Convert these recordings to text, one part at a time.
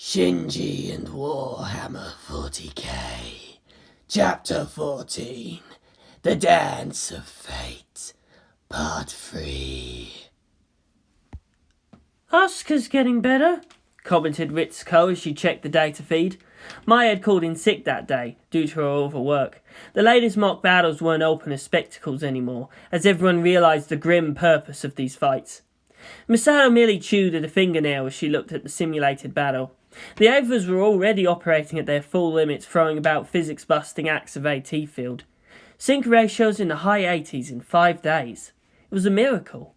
Shinji and Warhammer40k, Chapter 14, The Dance of Fate, Part 3. Asuka's getting better, commented Ritsuko as she checked the data feed. Maya had called in sick that day, due to her overwork. The latest mock battles weren't open as spectacles anymore, as everyone realised the grim purpose of these fights. Misato merely chewed at a fingernail as she looked at the simulated battle. The Avas were already operating at their full limits, throwing about physics-busting acts of AT field. Sync ratios in the high 80s in 5 days. It was a miracle.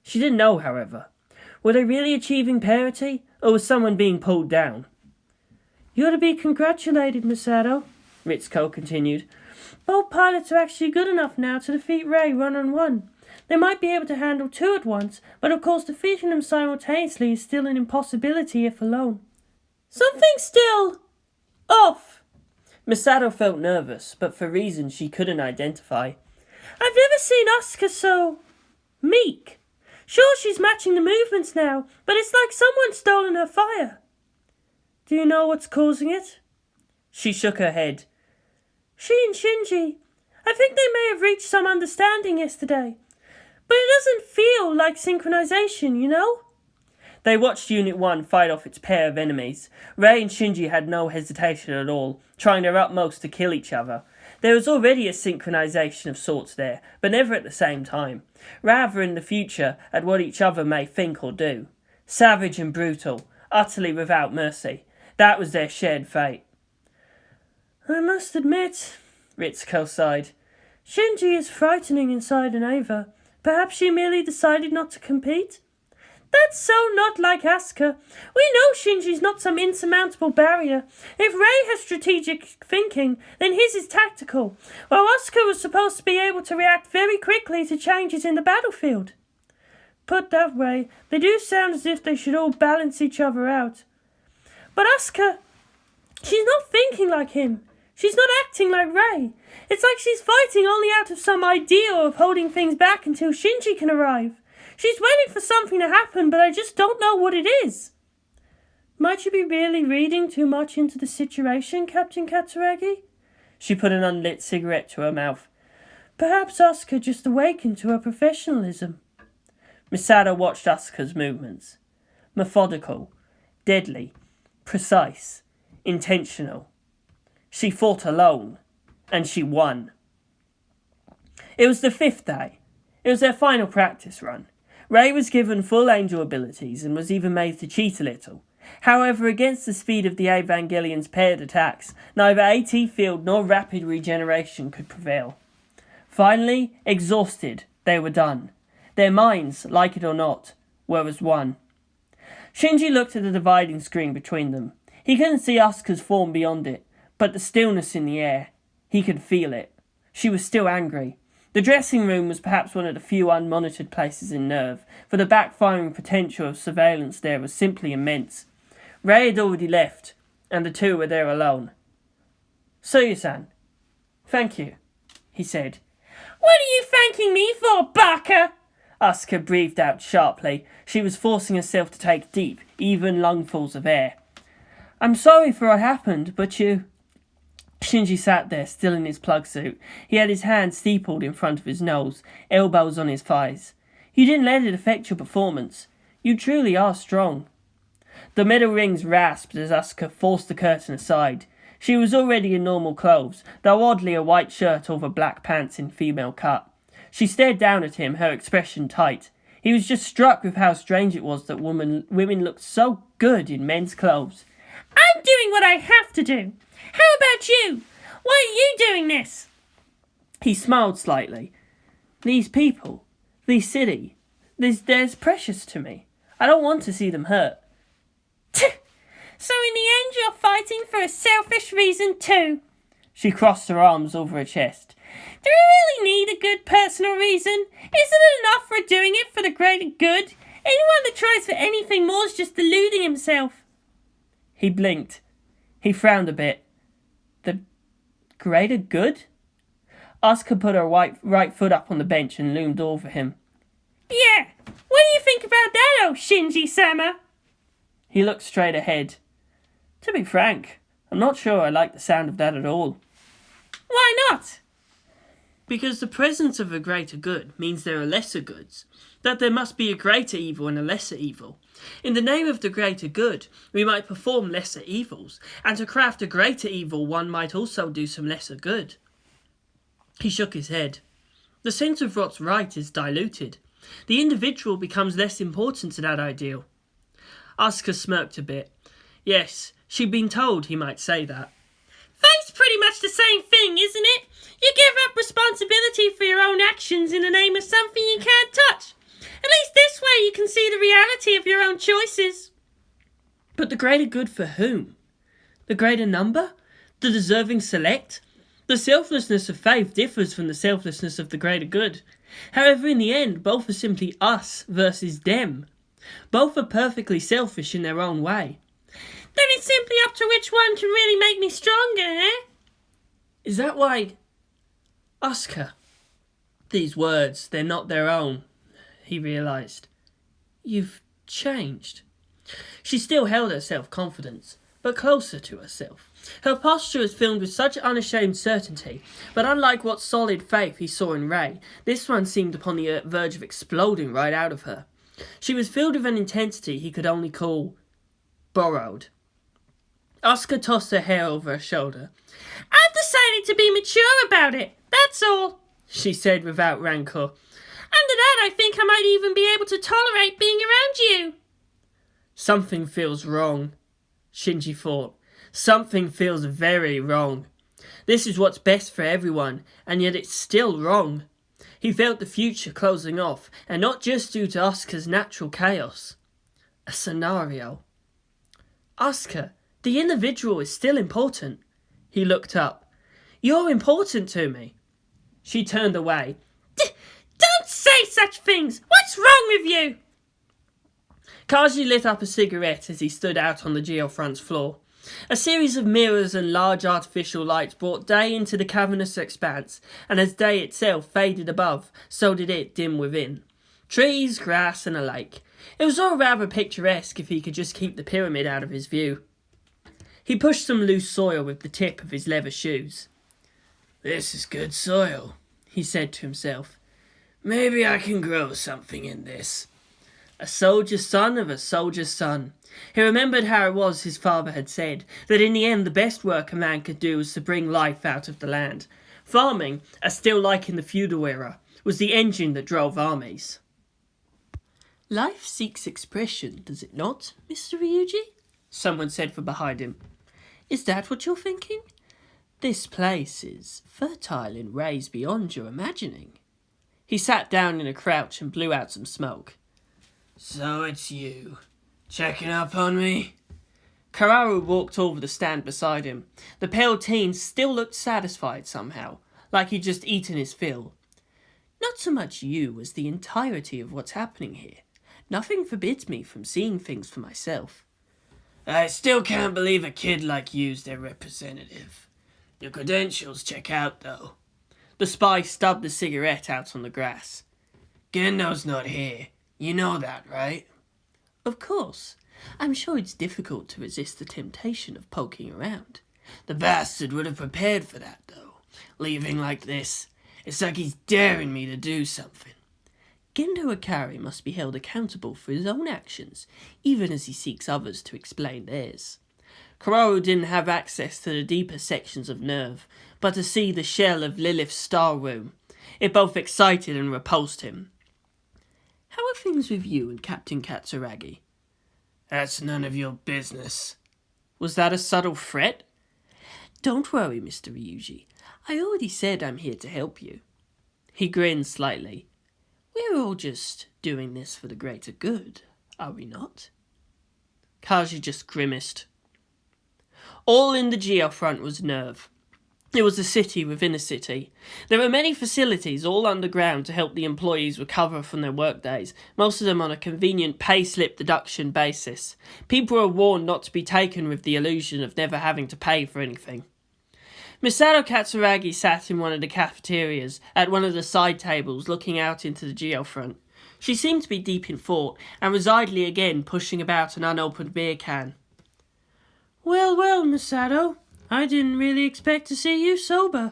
She didn't know, however. Were they really achieving parity, or was someone being pulled down? "You're to be congratulated, Misato," Ritsuko continued. "Both pilots are actually good enough now to defeat Rei one-on-one. They might be able to handle 2 at once, but of course defeating them simultaneously is still an impossibility if alone." "Something's still off." Misato felt nervous, but for reasons she couldn't identify. "I've never seen Asuka so meek. Sure, she's matching the movements now, but it's like someone's stolen her fire." "Do you know what's causing it?" She shook her head. "She and Shinji, I think they may have reached some understanding yesterday. But it doesn't feel like synchronization, you know?" They watched Unit 1 fight off its pair of enemies. Rei and Shinji had no hesitation at all, trying their utmost to kill each other. There was already a synchronization of sorts there, but never at the same time. Rather in the future, at what each other may think or do. Savage and brutal, utterly without mercy. That was their shared fate. "I must admit," Ritsuko sighed, "Shinji is frightening inside an Ava. Perhaps she merely decided not to compete?" "That's so not like Asuka. We know Shinji's not some insurmountable barrier. If Rei has strategic thinking, then his is tactical, while Asuka was supposed to be able to react very quickly to changes in the battlefield." "Put that way, they do sound as if they should all balance each other out." "But Asuka, she's not thinking like him. She's not acting like Rei. It's like she's fighting only out of some idea of holding things back until Shinji can arrive. She's waiting for something to happen, but I just don't know what it is." "Might you be really reading too much into the situation, Captain Katsuragi?" She put an unlit cigarette to her mouth. "Perhaps Asuka just awakened to her professionalism." Misato watched Asuka's movements. Methodical, deadly, precise, intentional. She fought alone, and she won. It was the 5th day. It was their final practice run. Rei was given full angel abilities and was even made to cheat a little. However, against the speed of the Evangelion's paired attacks, neither AT field nor rapid regeneration could prevail. Finally, exhausted, they were done. Their minds, like it or not, were as one. Shinji looked at the dividing screen between them. He couldn't see Asuka's form beyond it, but the stillness in the air. He could feel it. She was still angry. The dressing room was perhaps one of the few unmonitored places in Nerve, for the backfiring potential of surveillance there was simply immense. Rei had already left, and the two were there alone. "Suyu-san, thank you," he said. "What are you thanking me for, Baka?" Asuka breathed out sharply. She was forcing herself to take deep, even lungfuls of air. "I'm sorry for what happened, but you..." Shinji sat there, still in his plug suit. He had his hands steepled in front of his nose, elbows on his thighs. "You didn't let it affect your performance. You truly are strong." The metal rings rasped as Asuka forced the curtain aside. She was already in normal clothes, though oddly a white shirt over black pants in female cut. She stared down at him, her expression tight. He was just struck with how strange it was that women looked so good in men's clothes. "I'm doing what I have to do. How about you? Why are you doing this?" He smiled slightly. "These people, this city, they're precious to me. I don't want to see them hurt." "So in the end you're fighting for a selfish reason too." She crossed her arms over her chest. "Do we really need a good personal reason? Isn't it enough for doing it for the greater good? Anyone that tries for anything more is just deluding himself." He blinked. He frowned a bit. "The greater good?" Asuka put her right foot up on the bench and loomed over him. "Yeah, what do you think about that, oh Shinji-sama?" He looked straight ahead. To be frank, I'm not sure I like the sound of that at all. Why not? Because the presence of a greater good means there are lesser goods, that there must be a greater evil and a lesser evil. In the name of the greater good, we might perform lesser evils, and to craft a greater evil one might also do some lesser good. He shook his head. The sense of what's right is diluted. The individual becomes less important to that ideal. Asuka smirked a bit. Yes, she'd been told he might say that. Fate's pretty much the same thing, isn't it? You give up responsibility for your own actions in the name of something you can't touch. At least this way you can see the reality of your own choices. But the greater good for whom? The greater number? The deserving select? The selflessness of faith differs from the selflessness of the greater good. However, in the end, both are simply us versus them. Both are perfectly selfish in their own way. Then it's simply up to which one can really make me stronger, eh? Is that why... Asuka. These words, they're not their own, he realised. You've changed. She still held her self-confidence, but closer to herself. Her posture was filled with such unashamed certainty, but unlike what solid faith he saw in Rey, this one seemed upon the verge of exploding right out of her. She was filled with an intensity he could only call borrowed. Asuka tossed her hair over her shoulder. I've decided to be mature about it, that's all, she said without rancour. Under that, I think I might even be able to tolerate being around you. Something feels wrong, Shinji thought. Something feels very wrong. This is what's best for everyone, and yet it's still wrong. He felt the future closing off, and not just due to Asuka's natural chaos. A scenario. Asuka, the individual is still important. He looked up. You're important to me. She turned away. Don't say such things! What's wrong with you? Kaji lit up a cigarette as he stood out on the geofront's floor. A series of mirrors and large artificial lights brought day into the cavernous expanse, and as day itself faded above, so did it dim within. Trees, grass, and a lake. It was all rather picturesque if he could just keep the pyramid out of his view. He pushed some loose soil with the tip of his leather shoes. This is good soil, he said to himself. Maybe I can grow something in this. A soldier's son of a soldier's son. He remembered how it was his father had said, that in the end the best work a man could do was to bring life out of the land. Farming, as still like in the feudal era, was the engine that drove armies. Life seeks expression, does it not, Mr. Ryuji? Someone said from behind him. Is that what you're thinking? This place is fertile in ways beyond your imagining. He sat down in a crouch and blew out some smoke. So it's you. Checking up on me? Kararu walked over the stand beside him. The pale teen still looked satisfied somehow, like he'd just eaten his fill. Not so much you as the entirety of what's happening here. Nothing forbids me from seeing things for myself. I still can't believe a kid like you's their representative. Your credentials check out, though. The spy stubbed the cigarette out on the grass. Gendo's not here. You know that, right? Of course. I'm sure it's difficult to resist the temptation of poking around. The bastard would have prepared for that, though. Leaving like this. It's like he's daring me to do something. Gendo Akari must be held accountable for his own actions, even as he seeks others to explain theirs. Kararu didn't have access to the deeper sections of nerve, but to see the shell of Lilith's star room, it both excited and repulsed him. How are things with you and Captain Katsuragi? That's none of your business. Was that a subtle threat? Don't worry, Mr. Ryuji. I already said I'm here to help you. He grinned slightly. We're all just doing this for the greater good, are we not? Kaji just grimaced. All in the geofront was nerve. It was a city within a city. There were many facilities all underground to help the employees recover from their workdays, most of them on a convenient pay-slip deduction basis. People were warned not to be taken with the illusion of never having to pay for anything. Misato Katsuragi sat in one of the cafeterias, at one of the side tables, looking out into the geofront. She seemed to be deep in thought, and was idly again pushing about an unopened beer can. Well, Masato. I didn't really expect to see you sober.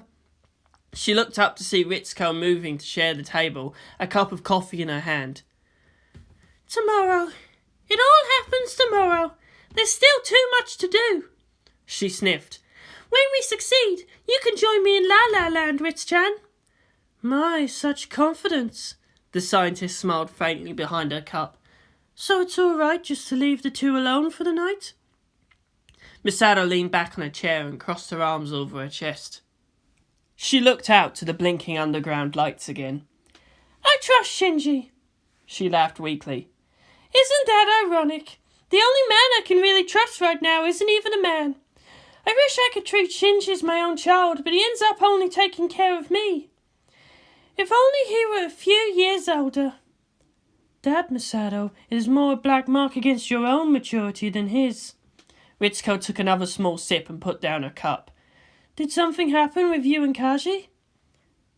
She looked up to see Ritsuko moving to share the table, a cup of coffee in her hand. Tomorrow. It all happens tomorrow. There's still too much to do. She sniffed. When we succeed, you can join me in La La Land, Ritz-chan. My, such confidence. The scientist smiled faintly behind her cup. So it's all right just to leave the two alone for the night? Misato leaned back on a chair and crossed her arms over her chest. She looked out to the blinking underground lights again. I trust Shinji. She laughed weakly. Isn't that ironic? The only man I can really trust right now isn't even a man. I wish I could treat Shinji as my own child, but he ends up only taking care of me. If only he were a few years older. That, Masato, is more a black mark against your own maturity than his. Ritsuko took another small sip and put down her cup. Did something happen with you and Kaji?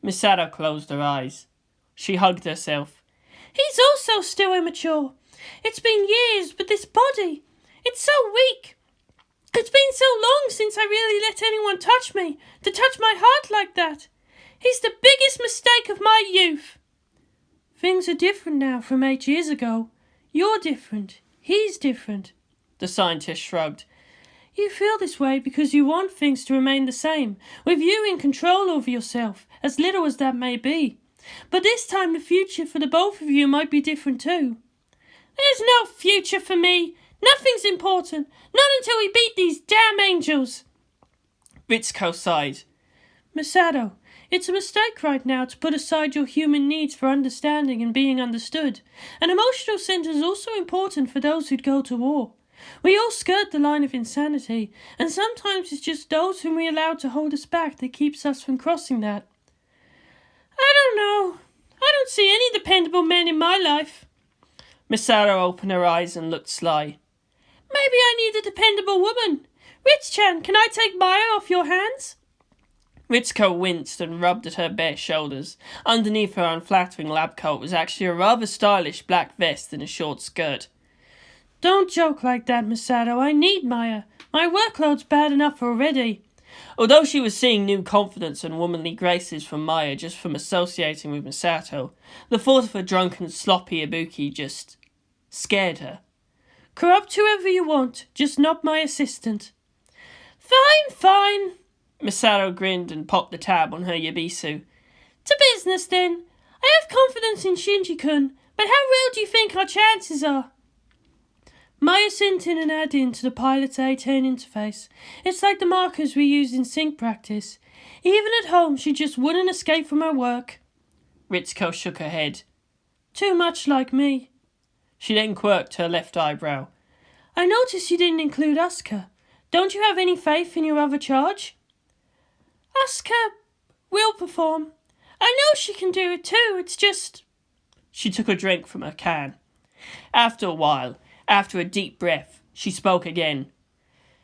Misato closed her eyes. She hugged herself. He's also still immature. It's been years, but this body, it's so weak. It's been so long since I really let anyone touch me, to touch my heart like that. He's the biggest mistake of my youth. Things are different now from 8 years ago. You're different. He's different. The scientist shrugged. You feel this way because you want things to remain the same, with you in control over yourself, as little as that may be. But this time the future for the both of you might be different too. There's no future for me. Nothing's important. Not until we beat these damn angels. Ritsuko sighed. Masato, it's a mistake right now to put aside your human needs for understanding and being understood. An emotional center is also important for those who'd go to war. We all skirt the line of insanity, and sometimes it's just those whom we allow to hold us back that keeps us from crossing that. I don't know. I don't see any dependable men in my life. Misato opened her eyes and looked sly. Maybe I need a dependable woman. Ritz-chan, can I take Maya off your hands? Ritsuko winced and rubbed at her bare shoulders. Underneath her unflattering lab coat was actually a rather stylish black vest and a short skirt. Don't joke like that, Misato. I need Maya. My workload's bad enough already. Although she was seeing new confidence and womanly graces from Maya just from associating with Misato, the thought of a drunken, sloppy Ibuki just scared her. Corrupt whoever you want, just not my assistant. Fine. Misato grinned and popped the tab on her yabisu. To business then. I have confidence in Shinji-kun, but how real do you think our chances are? Maya sent in an add-in to the pilot's A10 interface. It's like the markers we used in sync practice. Even at home, she just wouldn't escape from her work. Ritsuko shook her head. Too much like me. She then quirked her left eyebrow. I noticed you didn't include Asuka. Don't you have any faith in your other charge? Asuka will perform. I know she can do it too, it's just... She took a drink from her can. After a while, after a deep breath, she spoke again.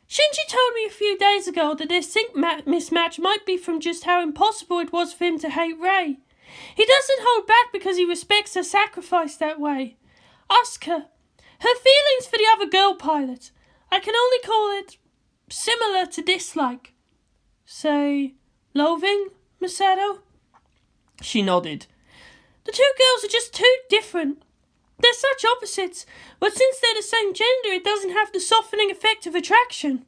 Shinji told me a few days ago that their sync mismatch might be from just how impossible it was for him to hate Rei. He doesn't hold back because he respects her sacrifice that way. Asuka, her feelings for the other girl pilot, I can only call it similar to dislike. Say, loathing, Misato? She nodded. The two girls are just too different. They're such opposites, but since they're the same gender, it doesn't have the softening effect of attraction.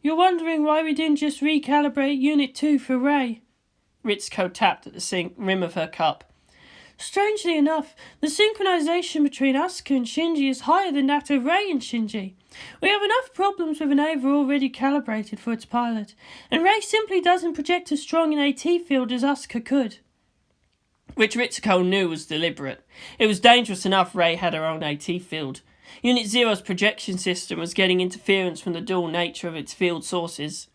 You're wondering why we didn't just recalibrate Unit 2 for Rei? Ritsuko tapped at the rim of her cup. Strangely enough, the synchronization between Asuka and Shinji is higher than that of Rei and Shinji. We have enough problems with an Ava already calibrated for its pilot, and Rei simply doesn't project as strong an AT field as Asuka could. Which Ritsuko knew was deliberate. It was dangerous enough Rei had her own AT field. Unit Zero's projection system was getting interference from the dual nature of its field sources.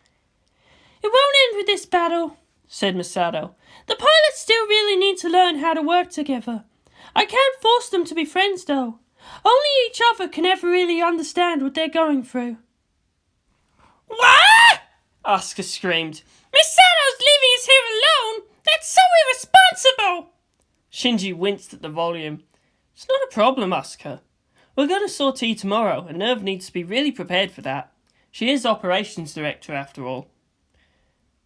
It won't end with this battle, said Misato. The pilots still really need to learn how to work together. I can't force them to be friends, though. Only each other can ever really understand what they're going through. What? Asuka screamed. Misato's leaving us here alone? That's so irresponsible! Shinji winced at the volume. It's not a problem, Asuka. We're going to sortie tomorrow, and Nerve needs to be really prepared for that. She is operations director after all.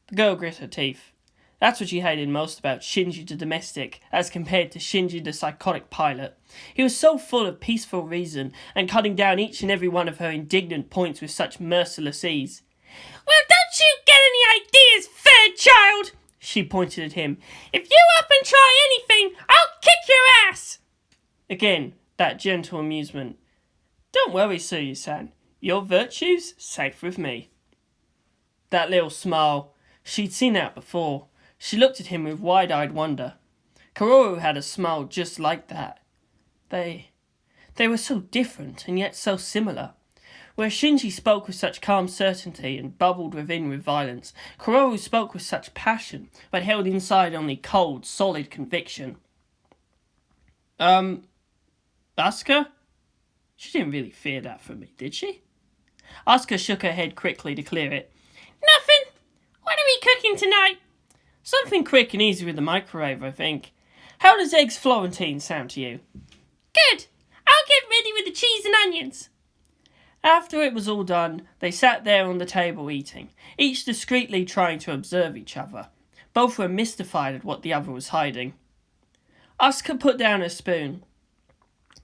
The girl grit her teeth. That's what she hated most about Shinji the domestic, as compared to Shinji the psychotic pilot. He was so full of peaceful reason, and cutting down each and every one of her indignant points with such merciless ease. "Well, don't you get any ideas, third child?" She pointed at him. "If you up and try anything, I'll kick your ass!" Again, that gentle amusement. "Don't worry, Suyu-san. Your virtue's safe with me." That little smile. She'd seen that before. She looked at him with wide-eyed wonder. Kaoru had a smile just like that. They were so different and yet so similar. Where Shinji spoke with such calm certainty and bubbled within with violence, Kaoru spoke with such passion, but held inside only cold, solid conviction. Asuka? She didn't really fear that from me, did she? Asuka shook her head quickly to clear it. "Nothing. What are we cooking tonight?" "Something quick and easy with the microwave, I think. How does eggs Florentine sound to you?" "Good. I'll get ready with the cheese and onions." After it was all done, they sat there on the table eating, each discreetly trying to observe each other. Both were mystified at what the other was hiding. Asuka put down her spoon.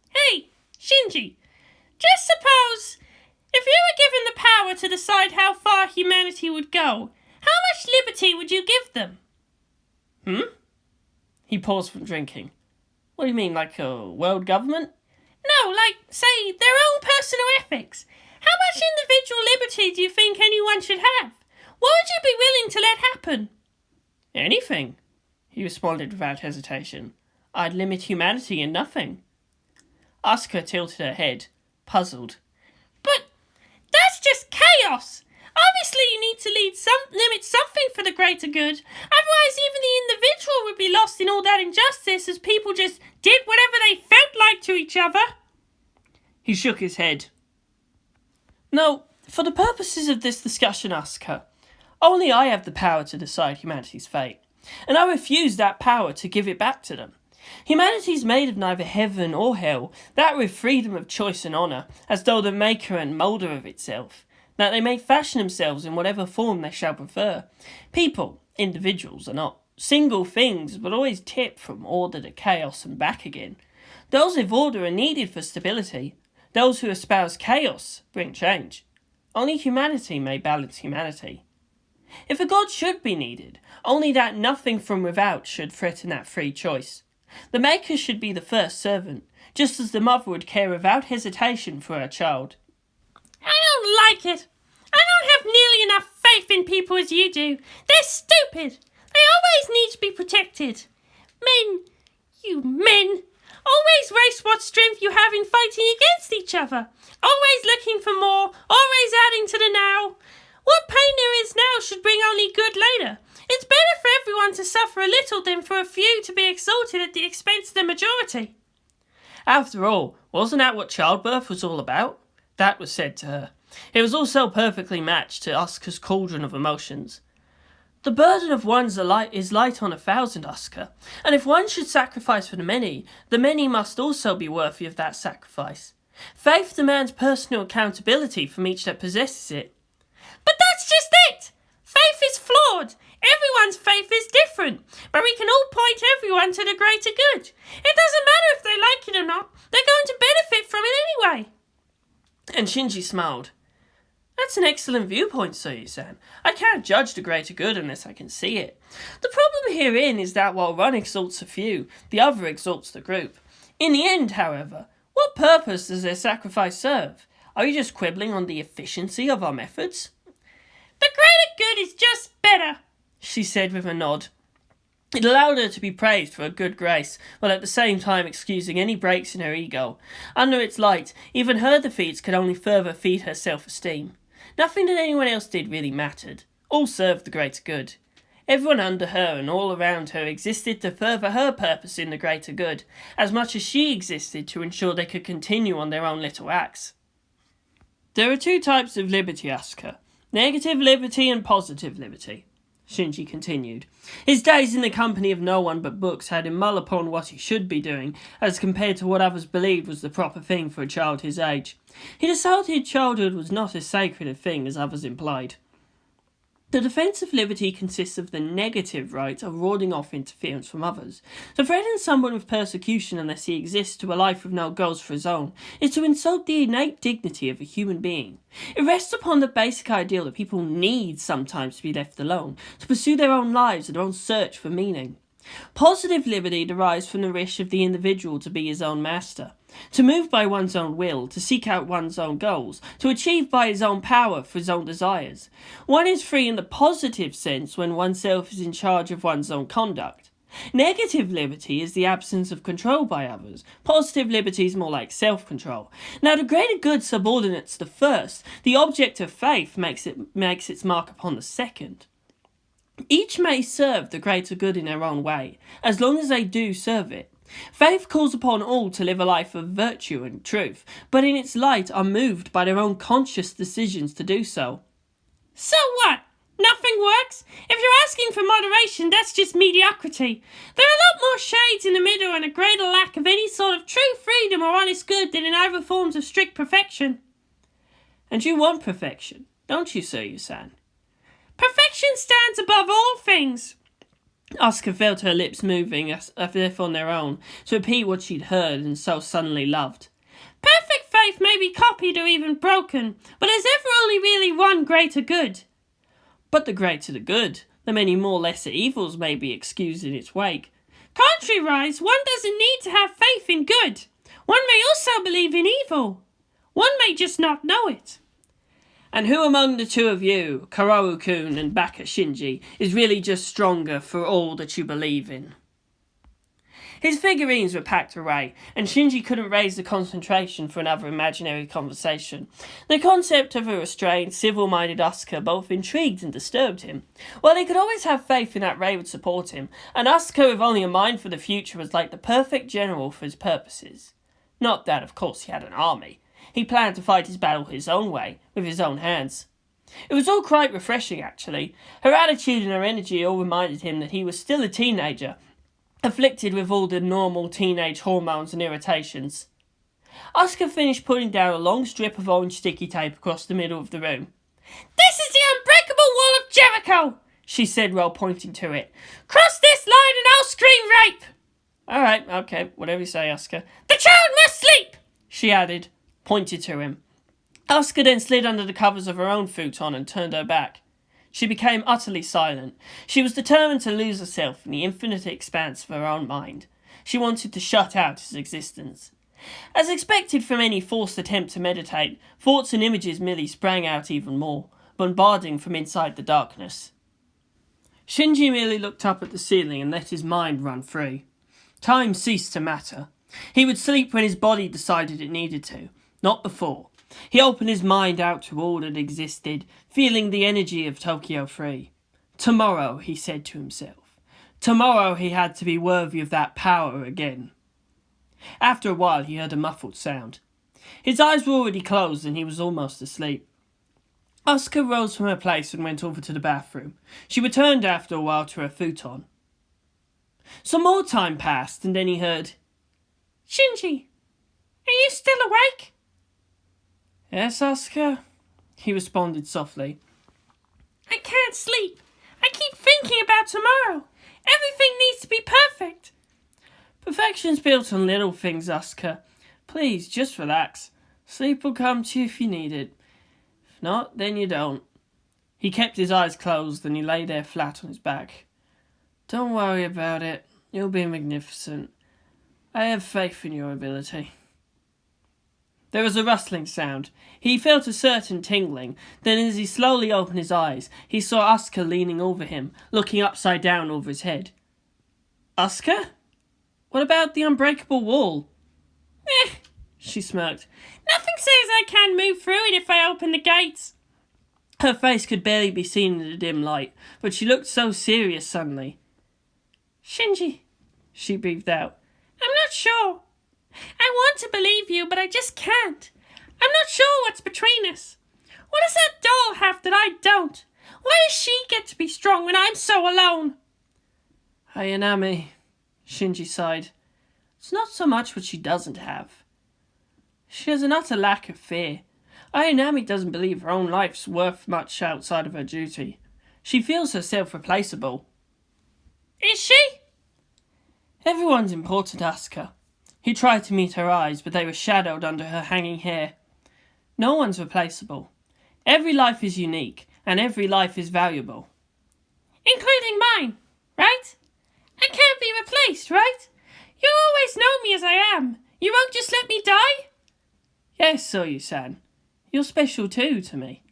"Hey, Shinji, just suppose, if you were given the power to decide how far humanity would go, how much liberty would you give them?" He paused from drinking. "What do you mean, like a world government?" "No, like, say, their own personal ethics. How much individual liberty do you think anyone should have? What would you be willing to let happen?" "Anything," he responded without hesitation. "I'd limit humanity in nothing." Asuka tilted her head, puzzled. "But that's just chaos! Obviously you need to limit something for the greater good. Otherwise even the individual would be lost in all that injustice as people just did whatever they felt like to each other." He shook his head. "No, for the purposes of this discussion, Asuka, only I have the power to decide humanity's fate, and I refuse that power to give it back to them. Humanity's made of neither heaven or hell, that with freedom of choice and honour, as though the maker and moulder of itself, that they may fashion themselves in whatever form they shall prefer. People, individuals, are not single things, but always tip from order to chaos and back again. Those with order are needed for stability. Those who espouse chaos bring change. Only humanity may balance humanity. If a god should be needed, only that nothing from without should threaten that free choice. The maker should be the first servant, just as the mother would care without hesitation for her child." "I don't like it. I don't have nearly enough faith in people as you do. They're stupid. They always need to be protected. Men, you men, always waste what strength you have in fighting against each other. Always looking for more, always adding to the now. What pain there is now should bring only good later. It's better for everyone to suffer a little than for a few to be exalted at the expense of the majority." After all, wasn't that what childbirth was all about? That was said to her. It was all so perfectly matched to Asuka's cauldron of emotions. "The burden of one is light on 1,000, Asuka, and if one should sacrifice for the many must also be worthy of that sacrifice. Faith demands personal accountability from each that possesses it." "But that's just it! Faith is flawed. Everyone's faith is different, but we can all point everyone to the greater good. It doesn't matter if they like it or not. They're going to benefit from it anyway." And Shinji smiled. "That's an excellent viewpoint, Suyu-san. I can't judge the greater good unless I can see it. The problem herein is that while one exalts a few, the other exalts the group. In the end, however, what purpose does their sacrifice serve? Are you just quibbling on the efficiency of our methods?" "The greater good is just better," she said with a nod. It allowed her to be praised for her good grace, while at the same time excusing any breaks in her ego. Under its light, even her defeats could only further feed her self-esteem. Nothing that anyone else did really mattered. All served the greater good. Everyone under her and all around her existed to further her purpose in the greater good, as much as she existed to ensure they could continue on their own little acts. There are two types of liberty, Asuka. Negative liberty and positive liberty. Shinji continued. His days in the company of no one but books had him mull upon what he should be doing, as compared to what others believed was the proper thing for a child his age. He decided childhood was not as sacred a thing as others implied. The defence of liberty consists of the negative right of warding off interference from others. To threaten someone with persecution unless he exists to a life with no goals for his own is to insult the innate dignity of a human being. It rests upon the basic ideal that people need sometimes to be left alone, to pursue their own lives and their own search for meaning. Positive liberty derives from the wish of the individual to be his own master, to move by one's own will, to seek out one's own goals, to achieve by his own power for his own desires. One is free in the positive sense when oneself is in charge of one's own conduct. Negative liberty is the absence of control by others. Positive liberty is more like self-control. Now, the greater good subordinates the first. The object of faith makes its mark upon the second. Each may serve the greater good in their own way, as long as they do serve it. Faith calls upon all to live a life of virtue and truth, but in its light are moved by their own conscious decisions to do so. So what? Nothing works? If you're asking for moderation, that's just mediocrity. There are a lot more shades in the middle and a greater lack of any sort of true freedom or honest good than in other forms of strict perfection. And you want perfection, don't you, Sir-Yusan? Perfection stands above all things. Asuka felt her lips moving as if on their own, to repeat what she'd heard and so suddenly loved. Perfect faith may be copied or even broken, but there's ever only really one greater good. But the greater the good, the many more lesser evils may be excused in its wake. Contrariwise, one doesn't need to have faith in good. One may also believe in evil. One may just not know it. And who among the two of you, Kaoru-kun and Baka Shinji, is really just stronger for all that you believe in? His figurines were packed away, and Shinji couldn't raise the concentration for another imaginary conversation. The concept of a restrained, civil-minded Asuka both intrigued and disturbed him. While he could always have faith in that Rei would support him, an Asuka with only a mind for the future was like the perfect general for his purposes. Not that, of course, he had an army. He planned to fight his battle his own way, with his own hands. It was all quite refreshing, actually. Her attitude and her energy all reminded him that he was still a teenager, afflicted with all the normal teenage hormones and irritations. Asuka finished putting down a long strip of orange sticky tape across the middle of the room. "This is the unbreakable wall of Jericho," she said while pointing to it. "Cross this line and I'll scream rape." "All right, okay, whatever you say, Asuka." "The child must sleep," she added, pointed to him. Asuka then slid under the covers of her own futon and turned her back. She became utterly silent. She was determined to lose herself in the infinite expanse of her own mind. She wanted to shut out his existence. As expected from any forced attempt to meditate, thoughts and images merely sprang out even more, bombarding from inside the darkness. Shinji merely looked up at the ceiling and let his mind run free. Time ceased to matter. He would sleep when his body decided it needed to, not before. He opened his mind out to all that existed, feeling the energy of Tokyo free. Tomorrow, he said to himself. Tomorrow he had to be worthy of that power again. After a while he heard a muffled sound. His eyes were already closed and he was almost asleep. Asuka rose from her place and went over to the bathroom. She returned after a while to her futon. Some more time passed and then he heard, "Shinji, are you still awake?" "Yes, Asuka," he responded softly. "I can't sleep. I keep thinking about tomorrow. Everything needs to be perfect." "Perfection's built on little things, Asuka. Please, just relax. Sleep will come to you if you need it. If not, then you don't." He kept his eyes closed and he lay there flat on his back. "Don't worry about it. You'll be magnificent. I have faith in your ability." There was a rustling sound. He felt a certain tingling. Then as he slowly opened his eyes, he saw Asuka leaning over him, looking upside down over his head. "Asuka? What about the unbreakable wall?" She smirked. "Nothing says I can't move through it if I open the gates." Her face could barely be seen in the dim light, but she looked so serious suddenly. "Shinji," she breathed out. "I'm not sure. I want to believe you, but I just can't. I'm not sure what's between us. What does that doll have that I don't? Why does she get to be strong when I'm so alone? Ayanami, Shinji sighed. It's not so much what she doesn't have. She has an utter lack of fear. Ayanami doesn't believe her own life's worth much outside of her duty. She feels herself replaceable. Is she? Everyone's important, Asuka. He tried to meet her eyes, but they were shadowed under her hanging hair. No one's replaceable. Every life is unique, and every life is valuable. Including mine, right? I can't be replaced, right? You always know me as I am. You won't just let me die? Yes, Soyu-san. You're special too to me.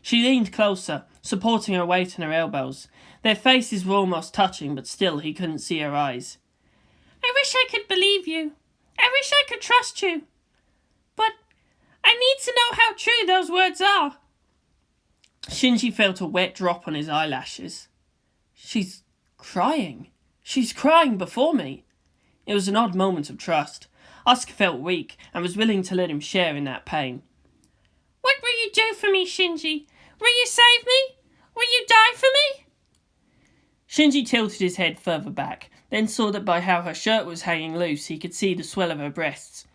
She leaned closer, supporting her weight on her elbows. Their faces were almost touching, but still he couldn't see her eyes. I wish I could believe you. I wish I could trust you. But I need to know how true those words are. Shinji felt a wet drop on his eyelashes. She's crying. She's crying before me. It was an odd moment of trust. Asuka felt weak and was willing to let him share in that pain. What will you do for me, Shinji? Will you save me? Will you die for me? Shinji tilted his head further back, then saw that by how her shirt was hanging loose he could see the swell of her breasts.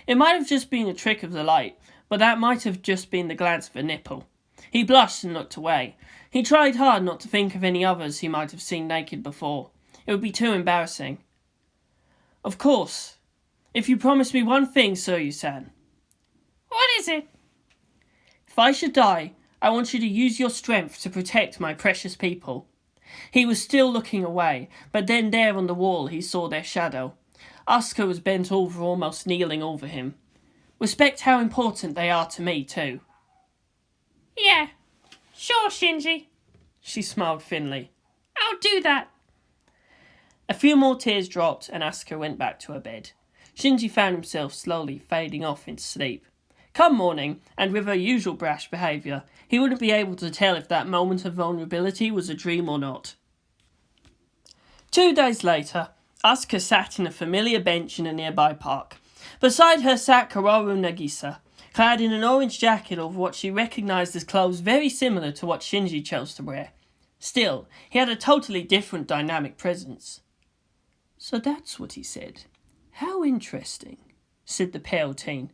It might have just been a trick of the light, but that might have just been the glance of a nipple. He blushed and looked away. He tried hard not to think of any others he might have seen naked before. It would be too embarrassing. Of course. If you promise me one thing, Soyu-san. What is it? If I should die, I want you to use your strength to protect my precious people. He was still looking away, but then there on the wall he saw their shadow. Asuka was bent over, almost kneeling over him. Respect how important they are to me, too. Yeah, sure, Shinji. She smiled thinly. I'll do that. A few more tears dropped and Asuka went back to her bed. Shinji found himself slowly fading off into sleep. Come morning, and with her usual brash behaviour, he wouldn't be able to tell if that moment of vulnerability was a dream or not. 2 days later, Asuka sat in a familiar bench in a nearby park. Beside her sat Kaworu Nagisa, clad in an orange jacket of what she recognised as clothes very similar to what Shinji chose to wear. Still, he had a totally different dynamic presence. So that's what he said. How interesting, said the pale teen.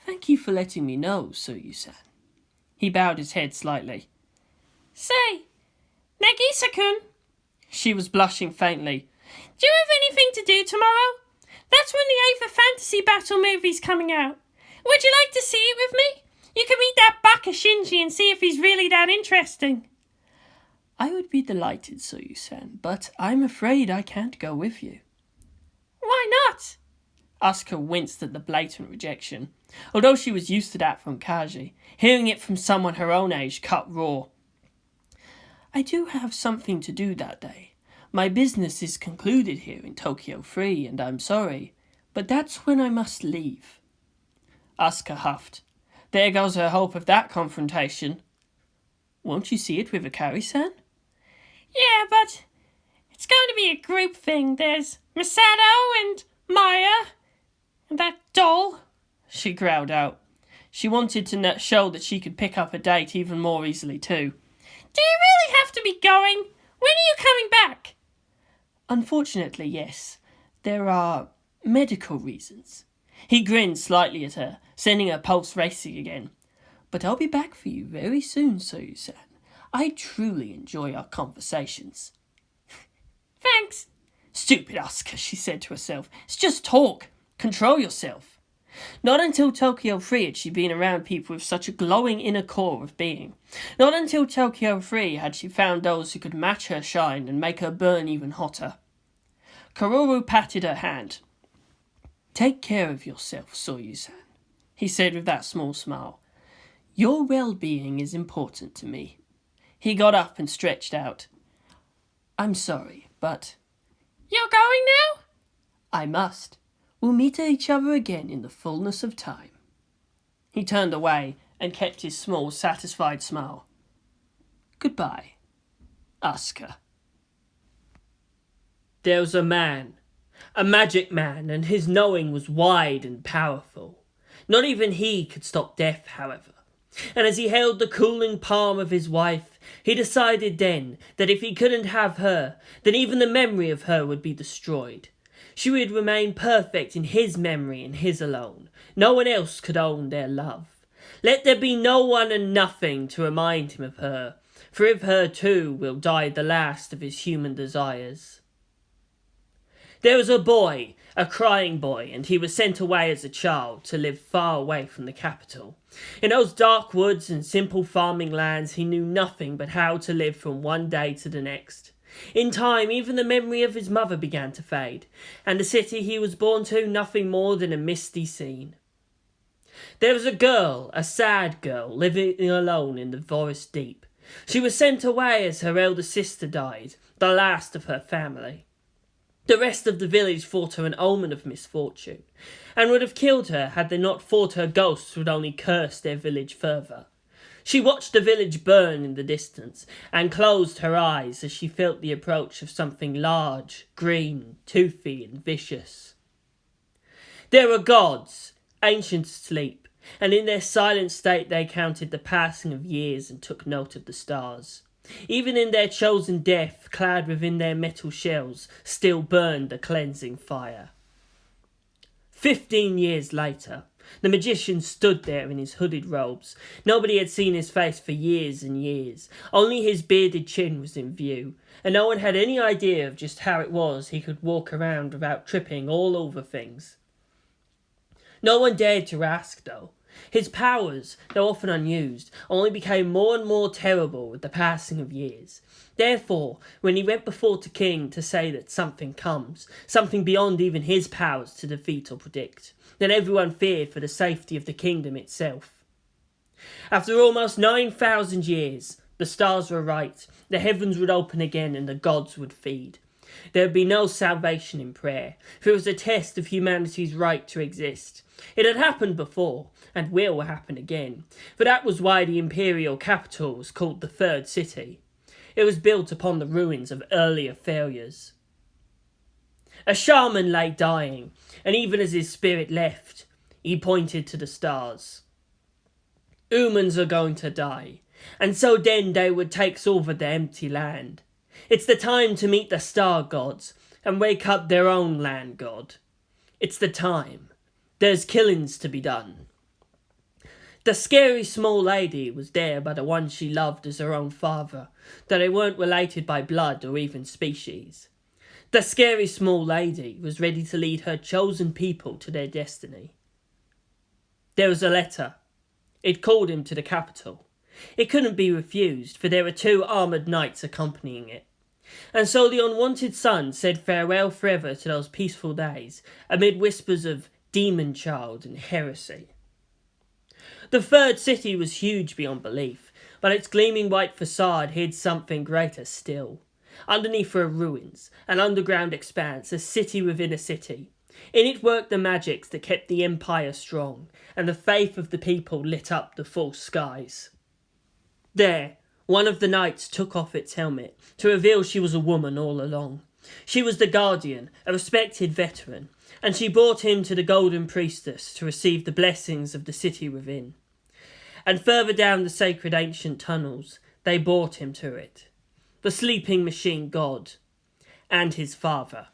Thank you for letting me know, Soyu-san. He bowed his head slightly. Say, Nagisa-kun. She was blushing faintly. Do you have anything to do tomorrow? That's when the Ava Fantasy Battle movie's coming out. Would you like to see it with me? You can meet that baka Shinji and see if he's really that interesting. I would be delighted, Soyu-san, but I'm afraid I can't go with you. Why not? Asuka winced at the blatant rejection. Although she was used to that from Kaji, hearing it from someone her own age cut raw. I do have something to do that day. My business is concluded here in Tokyo 3, and I'm sorry, but that's when I must leave. Asuka huffed. There goes her hope of that confrontation. Won't you see it with Akari-san? Yeah, but it's going to be a group thing. There's Misato and Maya and that doll. She growled out. She wanted to show that she could pick up a date even more easily too. Do you really have to be going? When are you coming back? Unfortunately, yes. There are medical reasons. He grinned slightly at her, sending her pulse racing again. But I'll be back for you very soon, Soyu-san. I truly enjoy our conversations. Thanks. Stupid Asuka, she said to herself. It's just talk. Control yourself. Not until Tokyo 3 had she been around people with such a glowing inner core of being. Not until Tokyo 3 had she found those who could match her shine and make her burn even hotter. Kaworu patted her hand. Take care of yourself, Soyu-san, he said with that small smile. Your well-being is important to me. He got up and stretched out. I'm sorry, but... You're going now? I must. We'll meet each other again in the fullness of time. He turned away and kept his small, satisfied smile. Goodbye, Asuka. There was a man, a magic man, and his knowing was wide and powerful. Not even he could stop death, however. And as he held the cooling palm of his wife, he decided then that if he couldn't have her, then even the memory of her would be destroyed. She would remain perfect in his memory and his alone. No one else could own their love. Let there be no one and nothing to remind him of her, for of her too will die the last of his human desires. There was a boy, a crying boy, and he was sent away as a child to live far away from the capital. In those dark woods and simple farming lands he knew nothing but how to live from one day to the next. In time even the memory of his mother began to fade, and the city he was born to nothing more than a misty scene. There was a girl, a sad girl, living alone in the forest deep. She was sent away as her elder sister died, the last of her family. The rest of the village thought her an omen of misfortune, and would have killed her had they not thought her ghosts would only curse their village further. She watched the village burn in the distance, and closed her eyes as she felt the approach of something large, green, toothy, and vicious. There were gods, ancient asleep, and in their silent state they counted the passing of years and took note of the stars. Even in their chosen death, clad within their metal shells, still burned the cleansing fire. 15 years later, the magician stood there in his hooded robes. Nobody had seen his face for years and years. Only his bearded chin was in view, and no one had any idea of just how it was he could walk around without tripping all over things. No one dared to ask, though. His powers, though often unused, only became more and more terrible with the passing of years. Therefore, when he went before the king to say that something comes, something beyond even his powers to defeat or predict, then everyone feared for the safety of the kingdom itself. After almost 9,000 years, the stars were right, the heavens would open again and the gods would feed. There would be no salvation in prayer, for it was a test of humanity's right to exist. It had happened before, and will happen again, for that was why the imperial capital was called the Third City. It was built upon the ruins of earlier failures. A shaman lay dying, and even as his spirit left, he pointed to the stars. Humans are going to die, and so then they would take over the empty land. It's the time to meet the star gods and wake up their own land god. It's the time. There's killings to be done. The scary small lady was there by the one she loved as her own father, though they weren't related by blood or even species. The scary small lady was ready to lead her chosen people to their destiny. There was a letter. It called him to the capital. It couldn't be refused, for there were 2 armoured knights accompanying it. And so the unwanted son said farewell forever to those peaceful days, amid whispers of demon child and heresy. The Third City was huge beyond belief, but its gleaming white facade hid something greater still. Underneath were ruins, an underground expanse, a city within a city. In it worked the magics that kept the empire strong, and the faith of the people lit up the false skies. There, one of the knights took off its helmet to reveal she was a woman all along. She was the guardian, a respected veteran, and she brought him to the Golden Priestess to receive the blessings of the city within. And further down the sacred ancient tunnels, they brought him to it. The sleeping machine god, and his father.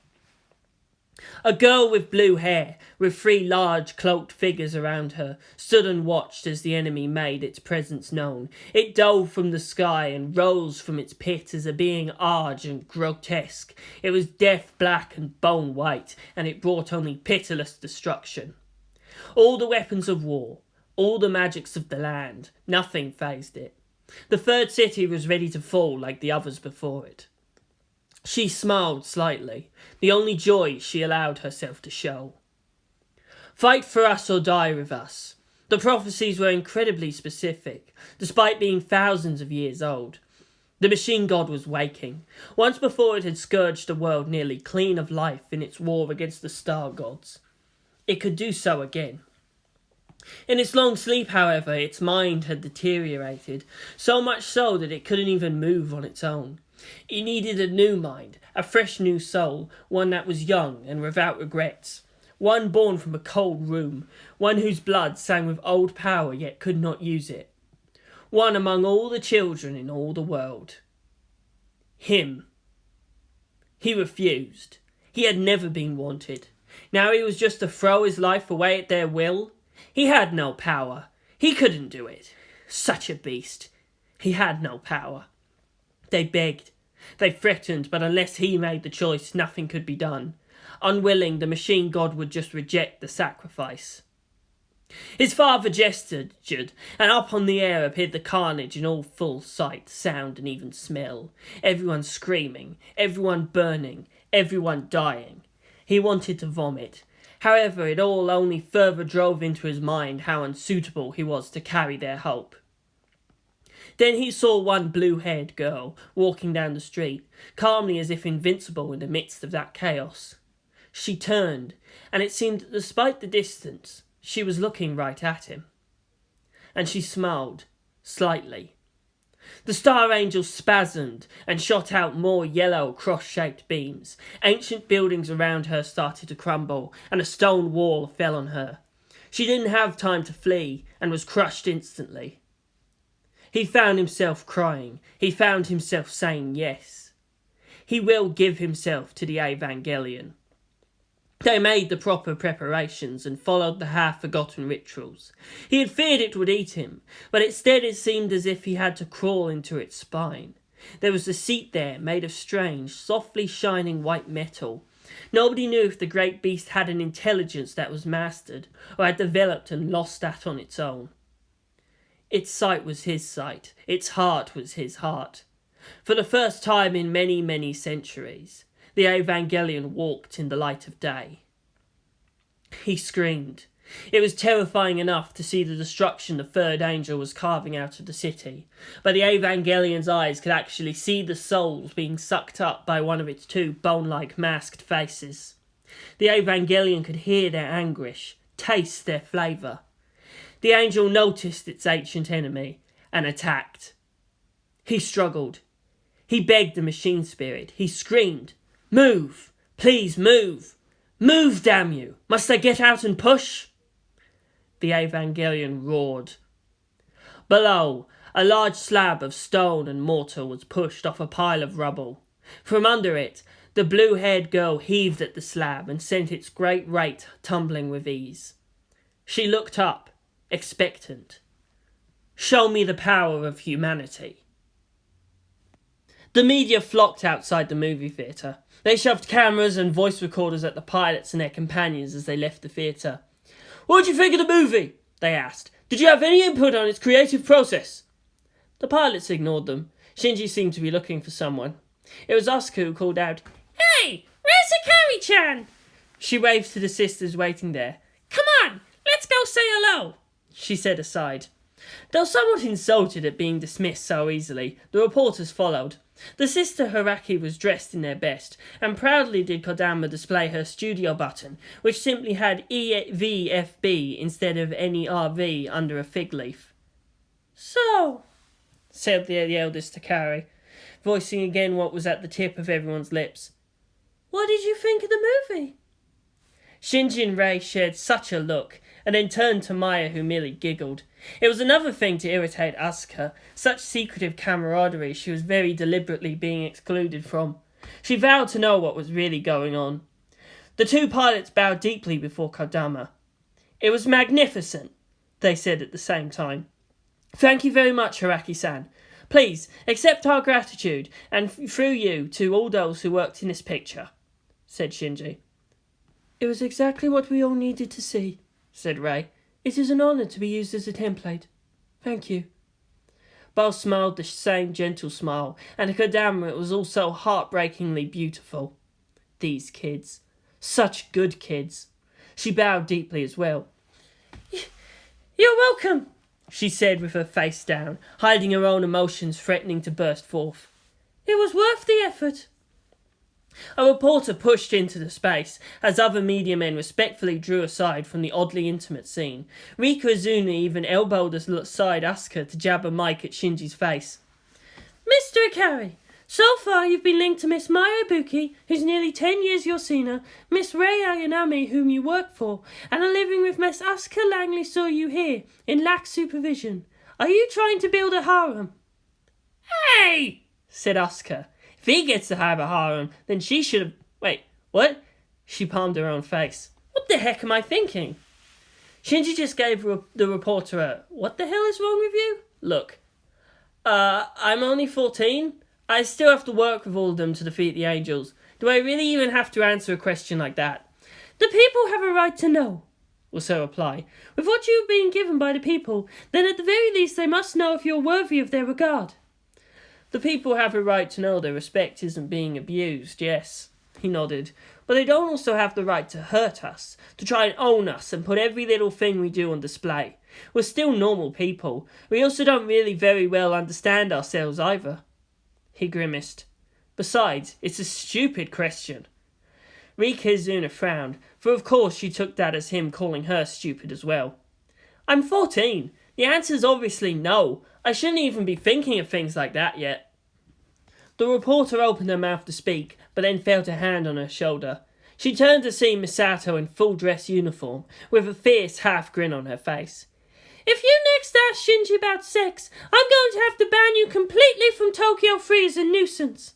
A girl with blue hair, with 3 large cloaked figures around her, stood and watched as the enemy made its presence known. It dove from the sky and rose from its pit as a being large and grotesque. It was death black and bone white, and it brought only pitiless destruction. All the weapons of war, all the magics of the land, nothing fazed it. The Third City was ready to fall like the others before it. She smiled slightly, the only joy she allowed herself to show. Fight for us or die with us. The prophecies were incredibly specific, despite being thousands of years old. The machine god was waking. Once before it had scourged the world nearly clean of life in its war against the star gods. It could do so again. In its long sleep, however, its mind had deteriorated, so much so that it couldn't even move on its own. It needed a new mind, a fresh new soul, one that was young and without regrets. One born from a cold room, one whose blood sang with old power yet could not use it. one among all the children in all the world. Him. He refused. He had never been wanted. Now he was just to throw his life away at their will. He had no power. He couldn't do it. Such a beast. He had no power. They begged. They threatened, but unless he made the choice, nothing could be done. Unwilling, the machine god would just reject the sacrifice. His father gestured, and up on the air appeared the carnage in all full sight, sound, and even smell. Everyone screaming, everyone burning, everyone dying. He wanted to vomit. However, it all only further drove into his mind how unsuitable he was to carry their hope. Then he saw one blue-haired girl walking down the street, calmly as if invincible in the midst of that chaos. She turned, and it seemed that despite the distance, she was looking right at him. And she smiled, slightly. The Star Angel spasmed and shot out more yellow cross-shaped beams. Ancient buildings around her started to crumble, and a stone wall fell on her. She didn't have time to flee, and was crushed instantly. He found himself crying. He found himself saying yes. He will give himself to the Evangelion. They made the proper preparations and followed the half-forgotten rituals. He had feared it would eat him, but instead it seemed as if he had to crawl into its spine. There was a seat there made of strange, softly shining white metal. Nobody knew if the great beast had an intelligence that was mastered, or had developed and lost that on its own. Its sight was his sight. Its heart was his heart. For the first time in many, many centuries, the Evangelion walked in the light of day. He screamed. It was terrifying enough to see the destruction the third angel was carving out of the city, but the Evangelion's eyes could actually see the souls being sucked up by one of its two bone-like masked faces. The Evangelion could hear their anguish, taste their flavour. The angel noticed its ancient enemy and attacked. He struggled. He begged the machine spirit. He screamed, "Move! Please move! Move, damn you! Must I get out and push?" The Evangelion roared. Below, a large slab of stone and mortar was pushed off a pile of rubble. From under it, the blue-haired girl heaved at the slab and sent its great weight tumbling with ease. She looked up, expectant. Show me the power of humanity. The media flocked outside the movie theatre. They shoved cameras and voice recorders at the pilots and their companions as they left the theatre. "What did you think of the movie?" they asked. "Did you have any input on its creative process?" The pilots ignored them. Shinji seemed to be looking for someone. It was Asuka who called out, "Hey, where's Hikari-chan?" She waved to the sisters waiting there. "Come on, let's go say hello," she said aside. Though somewhat insulted at being dismissed so easily, the reporters followed. The sister Hiraki was dressed in their best, and proudly did Kodama display her studio button, which simply had EVFB instead of any RV under a fig leaf. "So," said the eldest Takari, voicing again what was at the tip of everyone's lips. "What did you think of the movie?" Shinji and Rei shared such a look, and then turned to Maya, who merely giggled. It was another thing to irritate Asuka. Such secretive camaraderie she was very deliberately being excluded from. She vowed to know what was really going on. The two pilots bowed deeply before Kodama. "It was magnificent," they said at the same time. "Thank you very much, Hiraki-san. Please, accept our gratitude, and through you, to all those who worked in this picture," said Shinji. "It was exactly what we all needed to see," said Rei. "It is an honour to be used as a template. Thank you." Both smiled the same gentle smile, and to Kodama it was also heartbreakingly beautiful. These kids. Such good kids. She bowed deeply as well. "You're welcome," she said with her face down, hiding her own emotions threatening to burst forth. "It was worth the effort." A reporter pushed into the space as other media men respectfully drew aside from the oddly intimate scene. Rika Izuna even elbowed aside Asuka to jab a mic at Shinji's face. "Mr. Ikari, so far you've been linked to Miss Maya Ibuki, who's nearly 10 years your senior, Miss Rei Ayanami, whom you work for, and are living with Miss Asuka Langley saw you here, in lax supervision. Are you trying to build a harem? Hey! Said Asuka. If he gets to have a harem, then she should have... Wait, what? She palmed her own face. What the heck am I thinking? Shinji just gave the reporter a, what the hell is wrong with you? Look. I'm only 14. I still have to work with all of them to defeat the angels. Do I really even have to answer a question like that? The people have a right to know, was her reply. With what you have been given by the people, then at the very least they must know if you're worthy of their regard. The people have a right to know their respect isn't being abused, yes, he nodded. But they don't also have the right to hurt us, to try and own us and put every little thing we do on display. We're still normal people. We also don't really very well understand ourselves either. He grimaced. Besides, it's a stupid question. Rika Izuna frowned, for of course she took that as him calling her stupid as well. I'm 14. The answer's obviously no. I shouldn't even be thinking of things like that yet. The reporter opened her mouth to speak, but then felt a hand on her shoulder. She turned to see Misato in full dress uniform, with a fierce half grin on her face. If you next ask Shinji about sex, I'm going to have to ban you completely from Tokyo Free as a nuisance.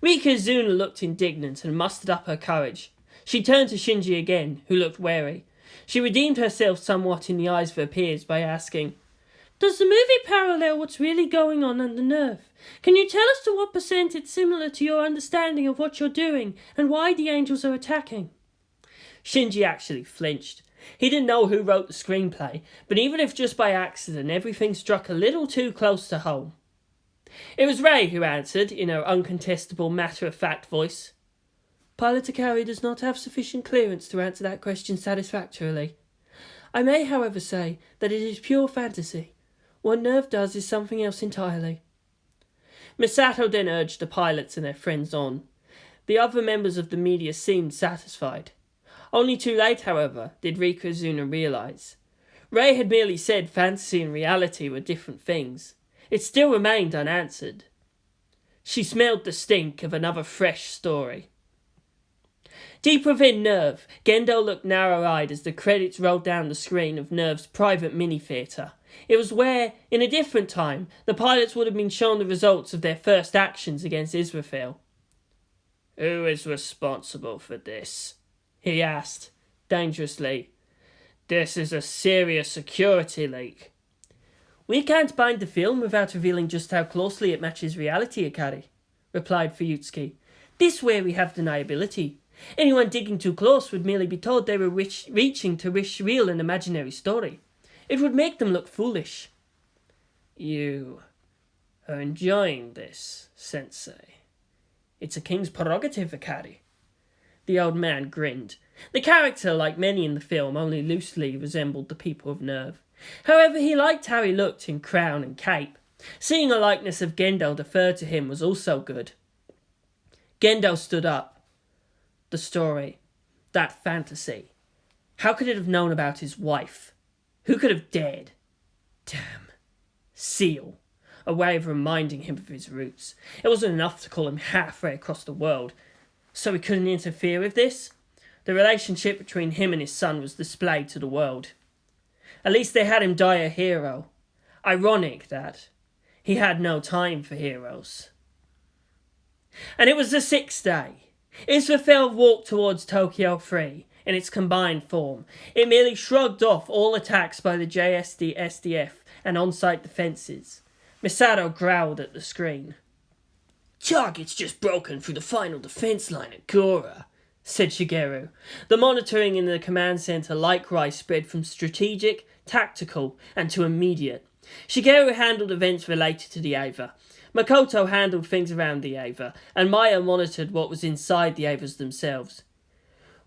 Rika Izuna looked indignant and mustered up her courage. She turned to Shinji again, who looked wary. She redeemed herself somewhat in the eyes of her peers by asking, Does the movie parallel what's really going on under Nerve? Can you tell us to what percent it's similar to your understanding of what you're doing and why the angels are attacking? Shinji actually flinched. He didn't know who wrote the screenplay, but even if just by accident, everything struck a little too close to home. It was Ray who answered, in her uncontestable, matter-of-fact voice. Pilot Akari does not have sufficient clearance to answer that question satisfactorily. I may, however, say that it is pure fantasy. What Nerve does is something else entirely. Misato then urged the pilots and their friends on. The other members of the media seemed satisfied. Only too late, however, did Rika Izuna realise. Ray had merely said fantasy and reality were different things. It still remained unanswered. She smelled the stink of another fresh story. Deep within Nerve, Gendo looked narrow-eyed as the credits rolled down the screen of Nerve's private mini-theatre. It was where, in a different time, the pilots would have been shown the results of their first actions against Israfel. Who is responsible for this? He asked, dangerously. This is a serious security leak. We can't bind the film without revealing just how closely it matches reality, Akari, replied Fuyutsuki. This way we have deniability. Anyone digging too close would merely be told they were reaching to wish real an imaginary story. It would make them look foolish. You are enjoying this, Sensei. It's a king's prerogative, Akari. The old man grinned. The character, like many in the film, only loosely resembled the people of Nerve. However, he liked how he looked in crown and cape. Seeing a likeness of Gendo deferred to him was also good. Gendo stood up. The story. That fantasy. How could it have known about his wife? Who could have dared? Damn. Seal. A way of reminding him of his roots. It wasn't enough to call him halfway across the world. So he couldn't interfere with this? The relationship between him and his son was displayed to the world. At least they had him die a hero. Ironic that he had no time for heroes. And it was the 6th day. Israfel walked towards Tokyo Free in its combined form. It merely shrugged off all attacks by the JSD SDF and on-site defences. Misato growled at the screen. Target's just broken through the final defence line at Gora, said Shigeru. The monitoring in the command centre likewise spread from strategic, tactical, and to immediate. Shigeru handled events related to the Ava. Makoto handled things around the Ava, and Maya monitored what was inside the Avas themselves.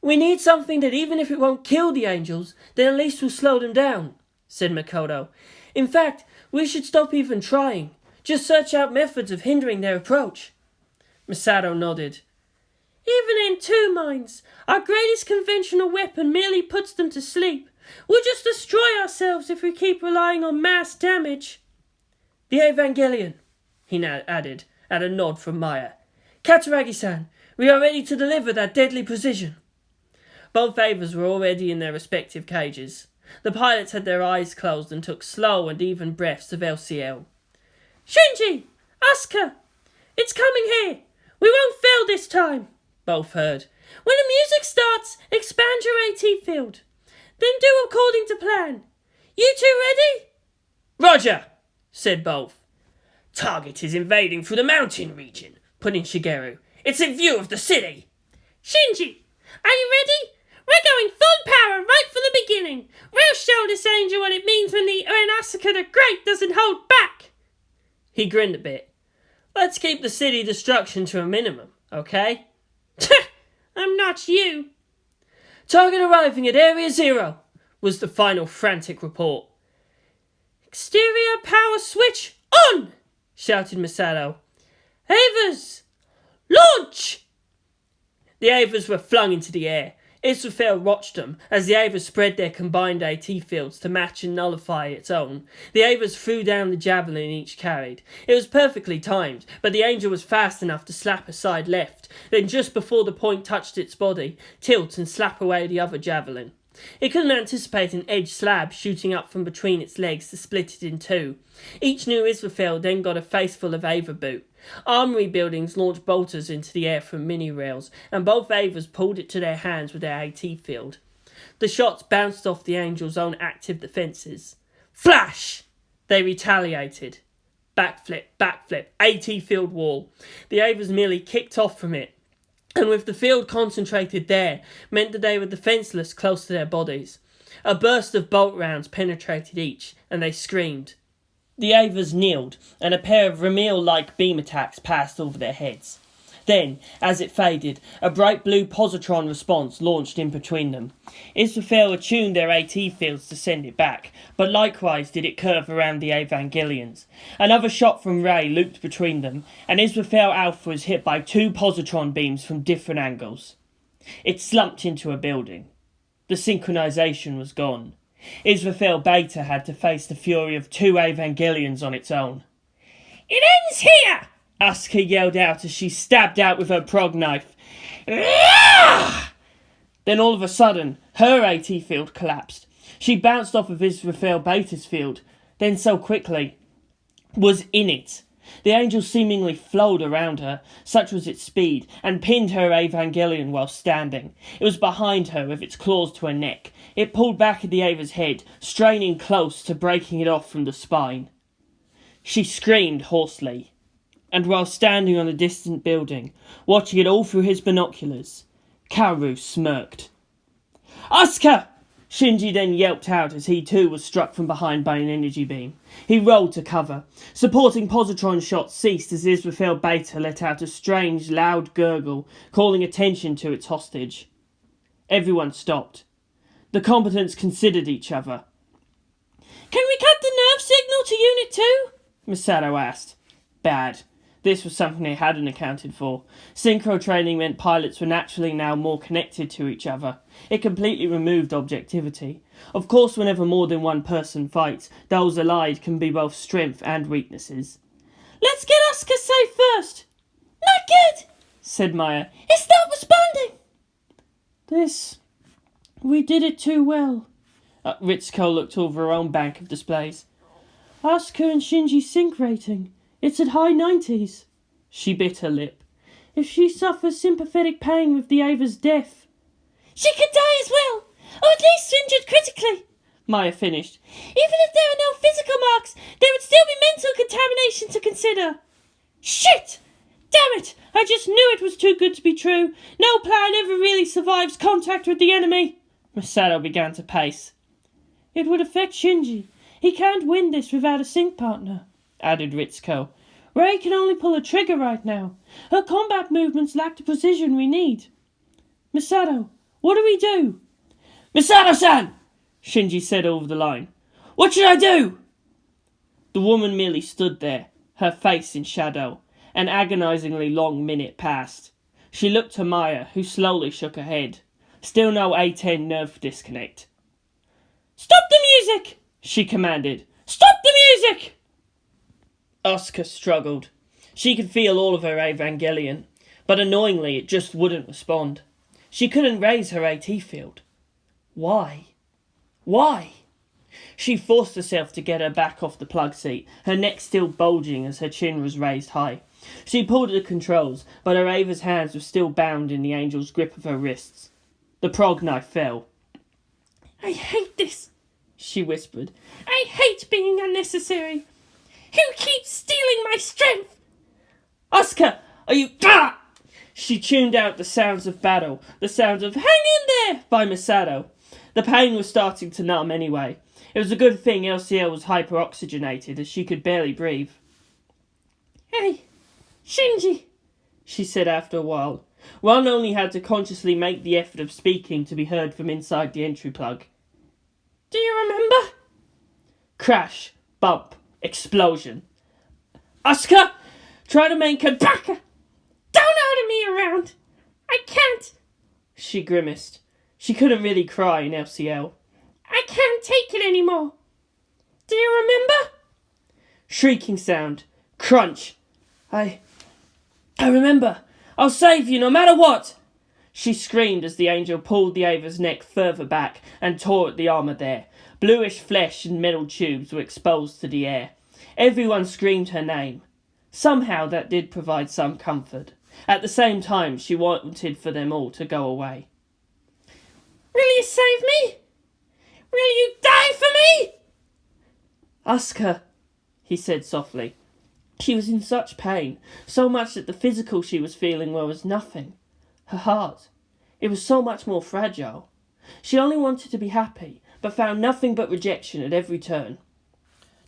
We need something that even if it won't kill the angels, then at least will slow them down, said Makoto. In fact, we should stop even trying. Just search out methods of hindering their approach. Misato nodded. Even in 2 minds, our greatest conventional weapon merely puts them to sleep. We'll just destroy ourselves if we keep relying on mass damage. The Evangelion, he added, at a nod from Maya. Kataragi-san, we are ready to deliver that deadly precision. Both Avas were already in their respective cages. The pilots had their eyes closed and took slow and even breaths of LCL. "Shinji! Asuka! It's coming here! We won't fail this time!" both heard. "When the music starts, expand your AT field. Then do according to plan. You two ready?" "Roger," said both. "Target is invading through the mountain region," put in Shigeru. "It's in view of the city." "Shinji, are you ready? We're going full power right from the beginning. We'll show this angel what it means when Asuka the Great doesn't hold back." He grinned a bit. "Let's keep the city destruction to a minimum, okay?" "I'm not you." "Target arriving at Area 0, was the final frantic report. "Exterior power switch on!" shouted Masato. "Avers, launch!" The Avers were flung into the air. Israfel watched them as the Avers spread their combined AT fields to match and nullify its own. The Avers threw down the javelin each carried. It was perfectly timed, but the angel was fast enough to slap aside left, then just before the point touched its body, tilt and slap away the other javelin. It couldn't anticipate an edge slab shooting up from between its legs to split it in two. Each new Israfel then got a face full of Ava boot. Armory buildings launched bolters into the air from mini rails, and both Avers pulled it to their hands with their AT field. The shots bounced off the Angel's own active defences. Flash! They retaliated. Backflip, backflip, AT field wall. The Avers merely kicked off from it, and with the field concentrated there, meant that they were defenceless close to their bodies. A burst of bolt rounds penetrated each, and they screamed. The Avers kneeled, and a pair of Ramil-like beam attacks passed over their heads. Then, as it faded, a bright blue positron response launched in between them. Israfel attuned their AT fields to send it back, but likewise did it curve around the Evangelions. Another shot from Ray looped between them, and Israfel Alpha was hit by two positron beams from different angles. It slumped into a building. The synchronization was gone. Israfel Beta had to face the fury of two Evangelions on its own. "It ends here!" Asuka yelled out as she stabbed out with her prog knife. Then all of a sudden, her AT field collapsed. She bounced off of Israfel Beta's field, then so quickly was in it. The angel seemingly flowed around her, such was its speed, and pinned her Evangelion while standing. It was behind her with its claws to her neck. It pulled back at the Ava's head, straining close to breaking it off from the spine. She screamed hoarsely, and while standing on a distant building, watching it all through his binoculars, Kaoru smirked. "Asuka!" Shinji then yelped out as he too was struck from behind by an energy beam. He rolled to cover. Supporting positron shots ceased as Israfel Beta let out a strange, loud gurgle, calling attention to its hostage. Everyone stopped. The combatants considered each other. "Can we cut the nerve signal to Unit 2? Masato asked. Bad. This was something they hadn't accounted for. Synchro training meant pilots were naturally now more connected to each other. It completely removed objectivity. Of course, whenever more than one person fights, those allied can be both strength and weaknesses. "Let's get Asuka safe first." "Not good," said Maya. "It's not responding." We did it too well." Ritsuko looked over her own bank of displays. "Asuka and Shinji sync rating. It's at high 90s. She bit her lip. "If she suffers sympathetic pain with the Ava's death." "She could die as well, or at least injured critically," Maya finished. "Even if there are no physical marks, there would still be mental contamination to consider." "Shit! Damn it! I just knew it was too good to be true. No plan ever really survives contact with the enemy." Masato began to pace. "It would affect Shinji. He can't win this without a sync partner," added Ritsuko. "Ray can only pull a trigger right now. Her combat movements lack the precision we need. Masato, what do we do?" "Masato-san!" Shinji said over the line. "What should I do?" The woman merely stood there, her face in shadow. An agonizingly long minute passed. She looked to Maya, who slowly shook her head. Still no A10 nerve disconnect. "Stop the music!" she commanded. "Stop the music!" Asuka struggled. She could feel all of her Evangelion, but annoyingly it just wouldn't respond. She couldn't raise her AT field. Why? Why? She forced herself to get her back off the plug seat, her neck still bulging as her chin was raised high. She pulled at the controls, but her Ava's hands were still bound in the angel's grip of her wrists. The prog knife fell. "I hate this," she whispered. "I hate being unnecessary. Who keeps stealing my strength?" "Asuka, are you..." Ah! She tuned out the sounds of battle, the sounds of "Hang in there" by Masato. The pain was starting to numb anyway. It was a good thing LCL was hyperoxygenated, as she could barely breathe. "Hey, Shinji," she said after a while. Ron only had to consciously make the effort of speaking to be heard from inside the entry plug. "Do you remember?" Crash, bump, explosion. "Asuka, try to make her back. Don't order me around. I can't." She grimaced. She couldn't really cry in LCL. "I can't take it anymore. Do you remember?" Shrieking sound. Crunch. I remember. I'll save you no matter what." She screamed as the angel pulled the Ava's neck further back and tore at the armour there. Bluish flesh and metal tubes were exposed to the air. Everyone screamed her name. Somehow that did provide some comfort. At the same time, she wanted for them all to go away. "Will you save me? Will you die for me?" "Asuka," he said softly. She was in such pain, so much that the physical she was feeling was nothing. Her heart, it was so much more fragile. She only wanted to be happy, but found nothing but rejection at every turn.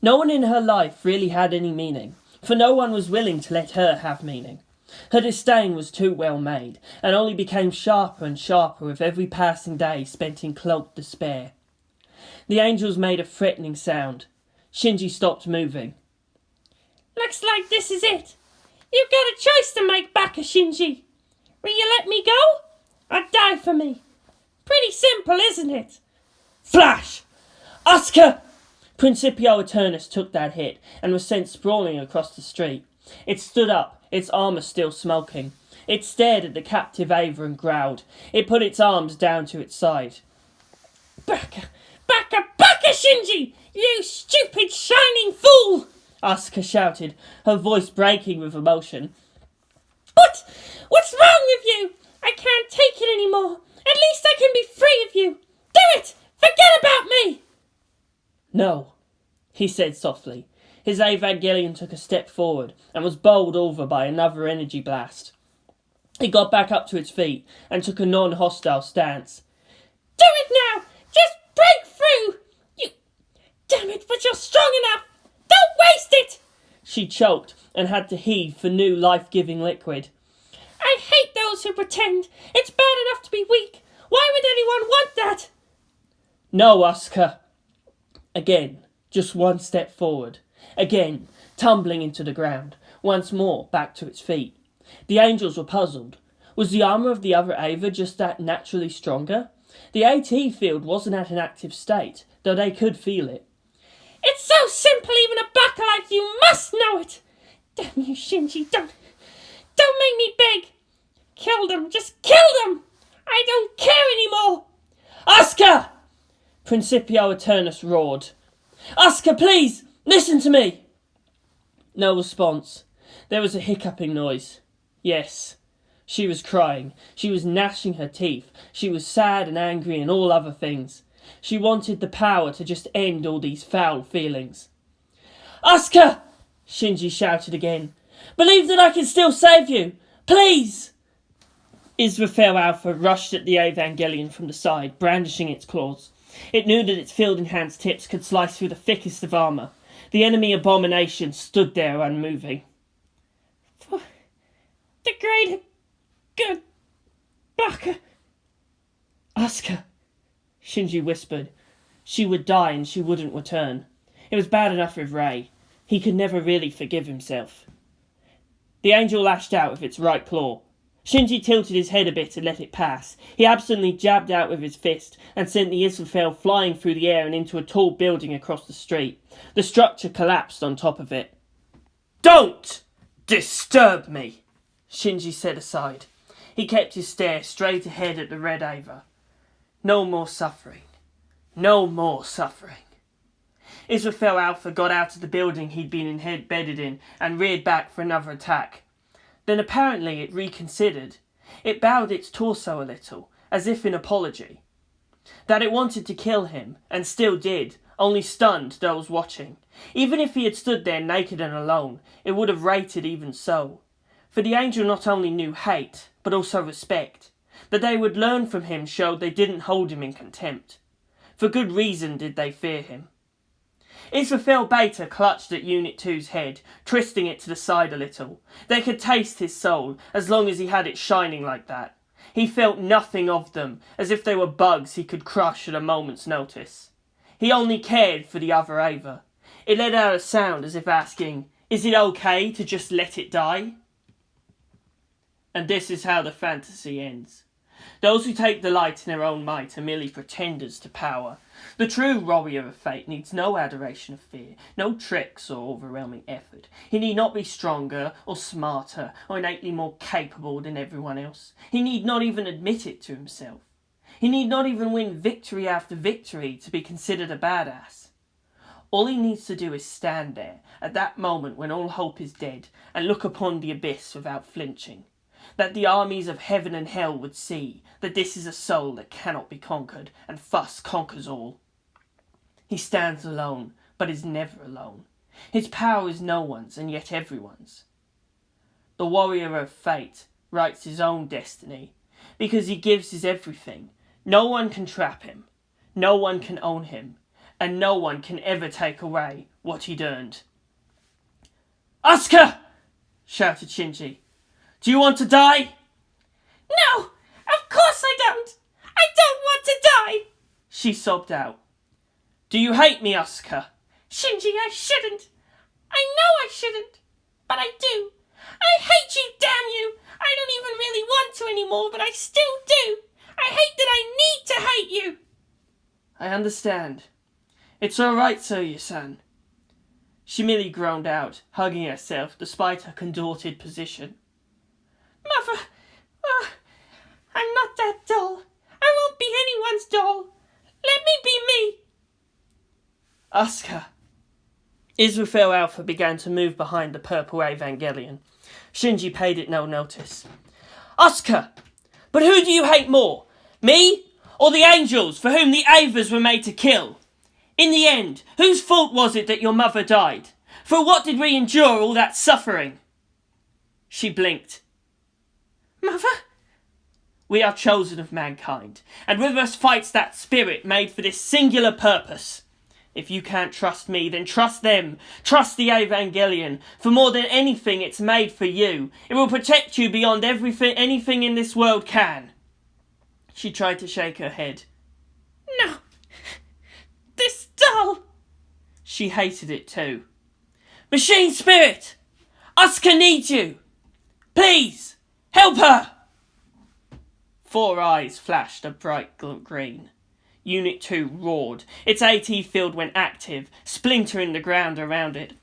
No one in her life really had any meaning, for no one was willing to let her have meaning. Her disdain was too well made, and only became sharper and sharper with every passing day spent in cloaked despair. The angels made a threatening sound. Shinji stopped moving. "Looks like this is it. You've got a choice to make, Baka Shinji. Will you let me go, or die for me? Pretty simple, isn't it?" Flash! "Asuka!" Principio Eternus took that hit and was sent sprawling across the street. It stood up, its armour still smoking. It stared at the captive Ava and growled. It put its arms down to its side. "Baka Shinji! You stupid shining fool!" Asuka shouted, her voice breaking with emotion. What's wrong with you? I can't take it anymore. At least I can be free of you. Do it! Forget about me!" "No," he said softly. His Evangelion took a step forward and was bowled over by another energy blast. He got back up to its feet and took a non-hostile stance. "Do it now! Just break through! You... Damn it, but you're strong enough! Don't waste it!" She choked and had to heave for new life-giving liquid. "I hate those who pretend. It's bad enough to be weak. Why would anyone want that?" "No, Asuka." Again, just one step forward. Again, tumbling into the ground. Once more, back to its feet. The angels were puzzled. Was the armour of the other Ava just that naturally stronger? The AT field wasn't at an active state, though they could feel it. "It's so simple, even a baka like you must know it! Damn you, Shinji, don't make me beg! Kill them, just kill them! I don't care anymore!" "Asuka!" Principio Eternus roared. "Asuka, please, listen to me!" No response. There was a hiccuping noise. Yes, she was crying. She was gnashing her teeth. She was sad and angry and all other things. She wanted the power to just end all these foul feelings. "Asuka!" Shinji shouted again. "Believe that I can still save you! Please!" Israfel Alpha rushed at the Evangelion from the side, brandishing its claws. It knew that its fielding hand's tips could slice through the thickest of armour. The enemy abomination stood there unmoving. "For the greater good, Baka." "Asuka," Shinji whispered. She would die and she wouldn't return. It was bad enough with Rei. He could never really forgive himself. The angel lashed out with its right claw. Shinji tilted his head a bit and let it pass. He absently jabbed out with his fist and sent the Israfel flying through the air and into a tall building across the street. The structure collapsed on top of it. "Don't disturb me," Shinji said aside. He kept his stare straight ahead at the red Ava. No more suffering. No more suffering. Israfel Alpha got out of the building he'd been embedded in and reared back for another attack. Then apparently it reconsidered. It bowed its torso a little, as if in apology. That it wanted to kill him, and still did, only stunned those watching. Even if he had stood there naked and alone, it would have rated even so. For the angel not only knew hate, but also respect. That they would learn from him showed they didn't hold him in contempt. For good reason did they fear him. Israfel Beta clutched at Unit 2's head, twisting it to the side a little. They could taste his soul, as long as he had it shining like that. He felt nothing of them, as if they were bugs he could crush at a moment's notice. He only cared for the other Ava. It let out a sound as if asking, "Is it okay to just let it die?" And this is how the fantasy ends. Those who take delight in their own might are merely pretenders to power. The true warrior of fate needs no adoration of fear, no tricks or overwhelming effort. He need not be stronger or smarter or innately more capable than everyone else. He need not even admit it to himself. He need not even win victory after victory to be considered a badass. All he needs to do is stand there at that moment when all hope is dead and look upon the abyss without flinching. That the armies of heaven and hell would see that this is a soul that cannot be conquered, and thus conquers all. He stands alone, but is never alone. His power is no one's, and yet everyone's. The warrior of fate writes his own destiny, because he gives his everything. No one can trap him, no one can own him, and no one can ever take away what he'd earned. "Asuka!" shouted Shinji. "Do you want to die?" "No, of course I don't. I don't want to die," she sobbed out. "Do you hate me, Asuka?" "Shinji, I shouldn't. I know I shouldn't, but I do. I hate you, damn you. I don't even really want to anymore, but I still do. I hate that I need to hate you." "I understand. It's all right, Soya-san." She merely groaned out, hugging herself despite her contorted position. "Mother, I'm not that doll. I won't be anyone's doll. Let me be me." "Asuka." Israfel Alpha began to move behind the purple Evangelion. Shinji paid it no notice. "Asuka, but who do you hate more? Me or the angels for whom the Avas were made to kill? In the end, whose fault was it that your mother died? For what did we endure all that suffering?" She blinked. "Mother?" "We are chosen of mankind, and with us fights that spirit made for this singular purpose. If you can't trust me, then trust them. Trust the Evangelion. For more than anything, it's made for you. It will protect you beyond anything in this world can." She tried to shake her head. "No. This doll." She hated it too. "Machine spirit! Asuka needs you. Please, help her!" 4 eyes flashed a bright green. Unit 2 roared. Its AT field went active, splintering the ground around it.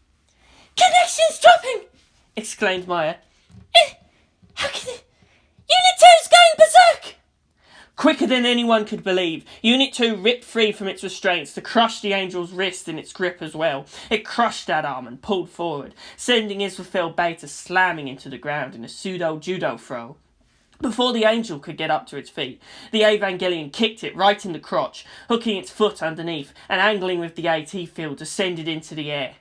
"Connection's dropping!" exclaimed Maya. How can it? Unit 2's going berserk!" Quicker than anyone could believe, Unit 2 ripped free from its restraints to crush the angel's wrist in its grip as well. It crushed that arm and pulled forward, sending Israfel Beta slamming into the ground in a pseudo-judo throw. Before the angel could get up to its feet, the Evangelion kicked it right in the crotch, hooking its foot underneath and angling with the AT field descended into the air.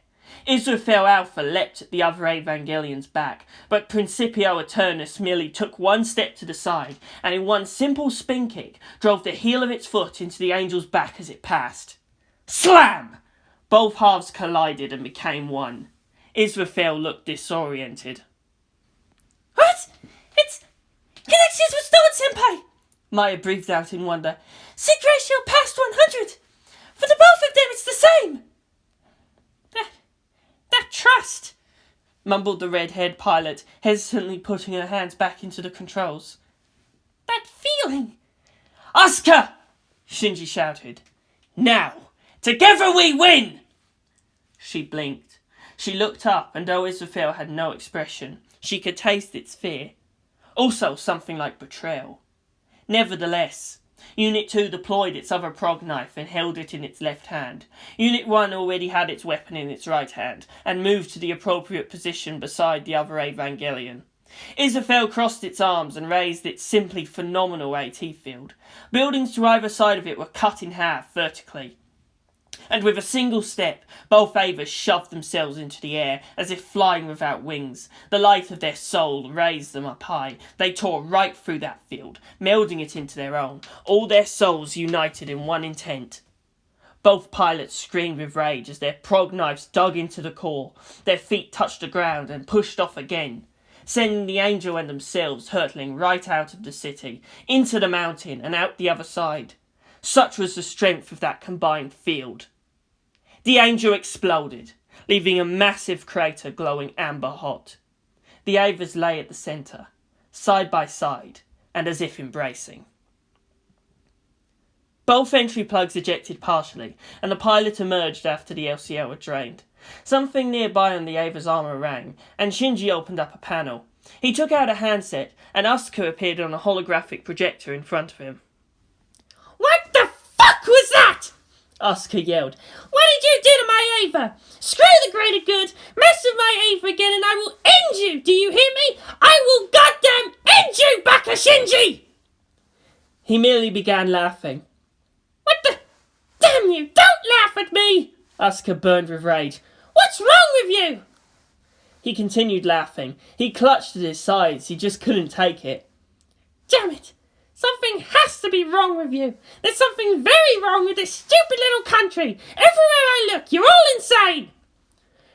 Israfel Alpha leapt at the other Evangelion's back, but Principio Eternus merely took one step to the side and in one simple spin kick drove the heel of its foot into the angel's back as it passed. Slam! Both halves collided and became one. Israfel looked disoriented. "What? It's... Connections restored, Senpai!" Maya breathed out in wonder. "Sync ratio past 100! For the both of them, it's the same!" That trust, mumbled the red-haired pilot, hesitantly putting her hands back into the controls. "That feeling." "Asuka!" Shinji shouted. "Now! Together we win!" She blinked. She looked up, and though Israfel had no expression, she could taste its fear. Also something like betrayal. Nevertheless, Unit 2 deployed its other prog knife and held it in its left hand. Unit 1 already had its weapon in its right hand and moved to the appropriate position beside the other Evangelion. Israfel crossed its arms and raised its simply phenomenal AT field. Buildings to either side of it were cut in half vertically. And with a single step, both Avas shoved themselves into the air, as if flying without wings. The light of their soul raised them up high. They tore right through that field, melding it into their own, all their souls united in one intent. Both pilots screamed with rage as their prog knives dug into the core. Their feet touched the ground and pushed off again, sending the Angel and themselves hurtling right out of the city, into the mountain and out the other side. Such was the strength of that combined field. The Angel exploded, leaving a massive crater glowing amber hot. The Avas lay at the centre, side by side, and as if embracing. Both entry plugs ejected partially, and the pilot emerged after the LCL had drained. Something nearby on the Ava's armour rang, and Shinji opened up a panel. He took out a handset, and Asuka appeared on a holographic projector in front of him. What the fuck was that? Asuka yelled. What did you do to my Ava? Screw the greater good. Mess with my Ava again and I will end you. Do you hear me? I will goddamn end you, Baka Shinji! He merely began laughing. What the? Damn you! Don't laugh at me! Asuka burned with rage. What's wrong with you? He continued laughing. He clutched at his sides. He just couldn't take it. Damn it! Something has to be wrong with you. There's something very wrong with this stupid little country. Everywhere I look, you're all insane.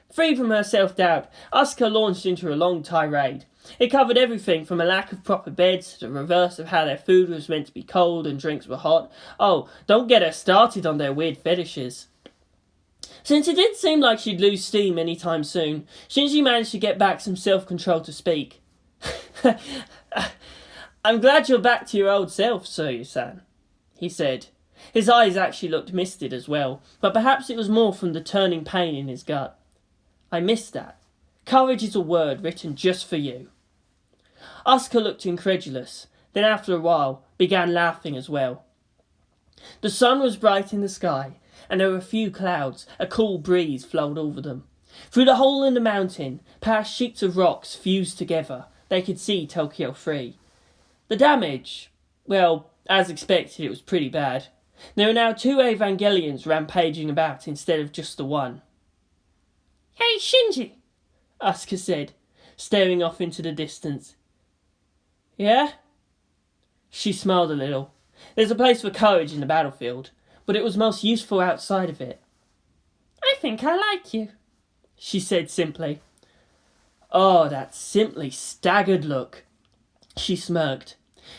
Free from her self-doubt, Asuka launched into a long tirade. It covered everything from a lack of proper beds to the reverse of how their food was meant to be cold and drinks were hot. Oh, don't get her started on their weird fetishes. Since it didn't seem like she'd lose steam any time soon, Shinji managed to get back some self-control to speak. I'm glad you're back to your old self, Soyu-san, he said. His eyes actually looked misted as well, but perhaps it was more from the turning pain in his gut. I missed that. Courage is a word written just for you. Asuka looked incredulous, then after a while began laughing as well. The sun was bright in the sky, and there were a few clouds. A cool breeze flowed over them. Through the hole in the mountain, past sheets of rocks fused together, they could see Tokyo 3. The damage, well, as expected, it was pretty bad. There are now 2 Evangelions rampaging about instead of just the one. Hey, Shinji, Asuka said, staring off into the distance. Yeah? She smiled a little. There's a place for courage in the battlefield, but it was most useful outside of it. I think I like you, she said simply. Oh, that simply staggered look. She smirked.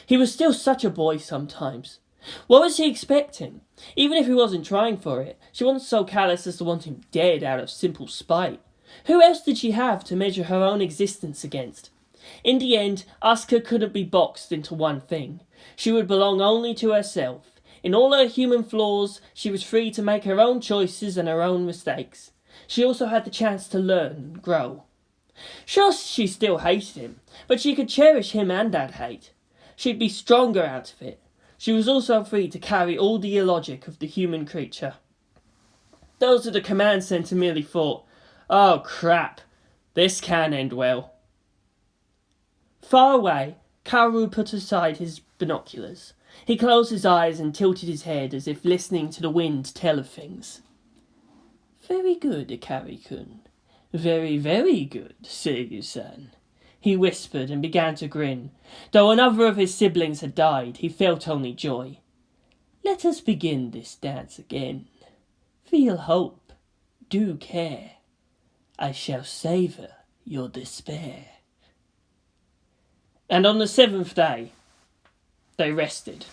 He was still such a boy sometimes. What was he expecting? Even if he wasn't trying for it, she wasn't so callous as to want him dead out of simple spite. Who else did she have to measure her own existence against? In the end, Asuka couldn't be boxed into one thing. She would belong only to herself. In all her human flaws, she was free to make her own choices and her own mistakes. She also had the chance to learn and grow. Sure, she still hated him, but she could cherish him and that hate. She'd be stronger out of it. She was also free to carry all the illogic of the human creature. Those at the command centre merely thought, oh crap, this can end well. Far away, Kaoru put aside his binoculars. He closed his eyes and tilted his head as if listening to the wind tell of things. Very good, Akari-kun. Very, very good, Seiyu-san. He whispered and began to grin. Though another of his siblings had died, he felt only joy. Let us begin this dance again. Feel hope. Do care. I shall savour your despair. And on the 7th day, they rested.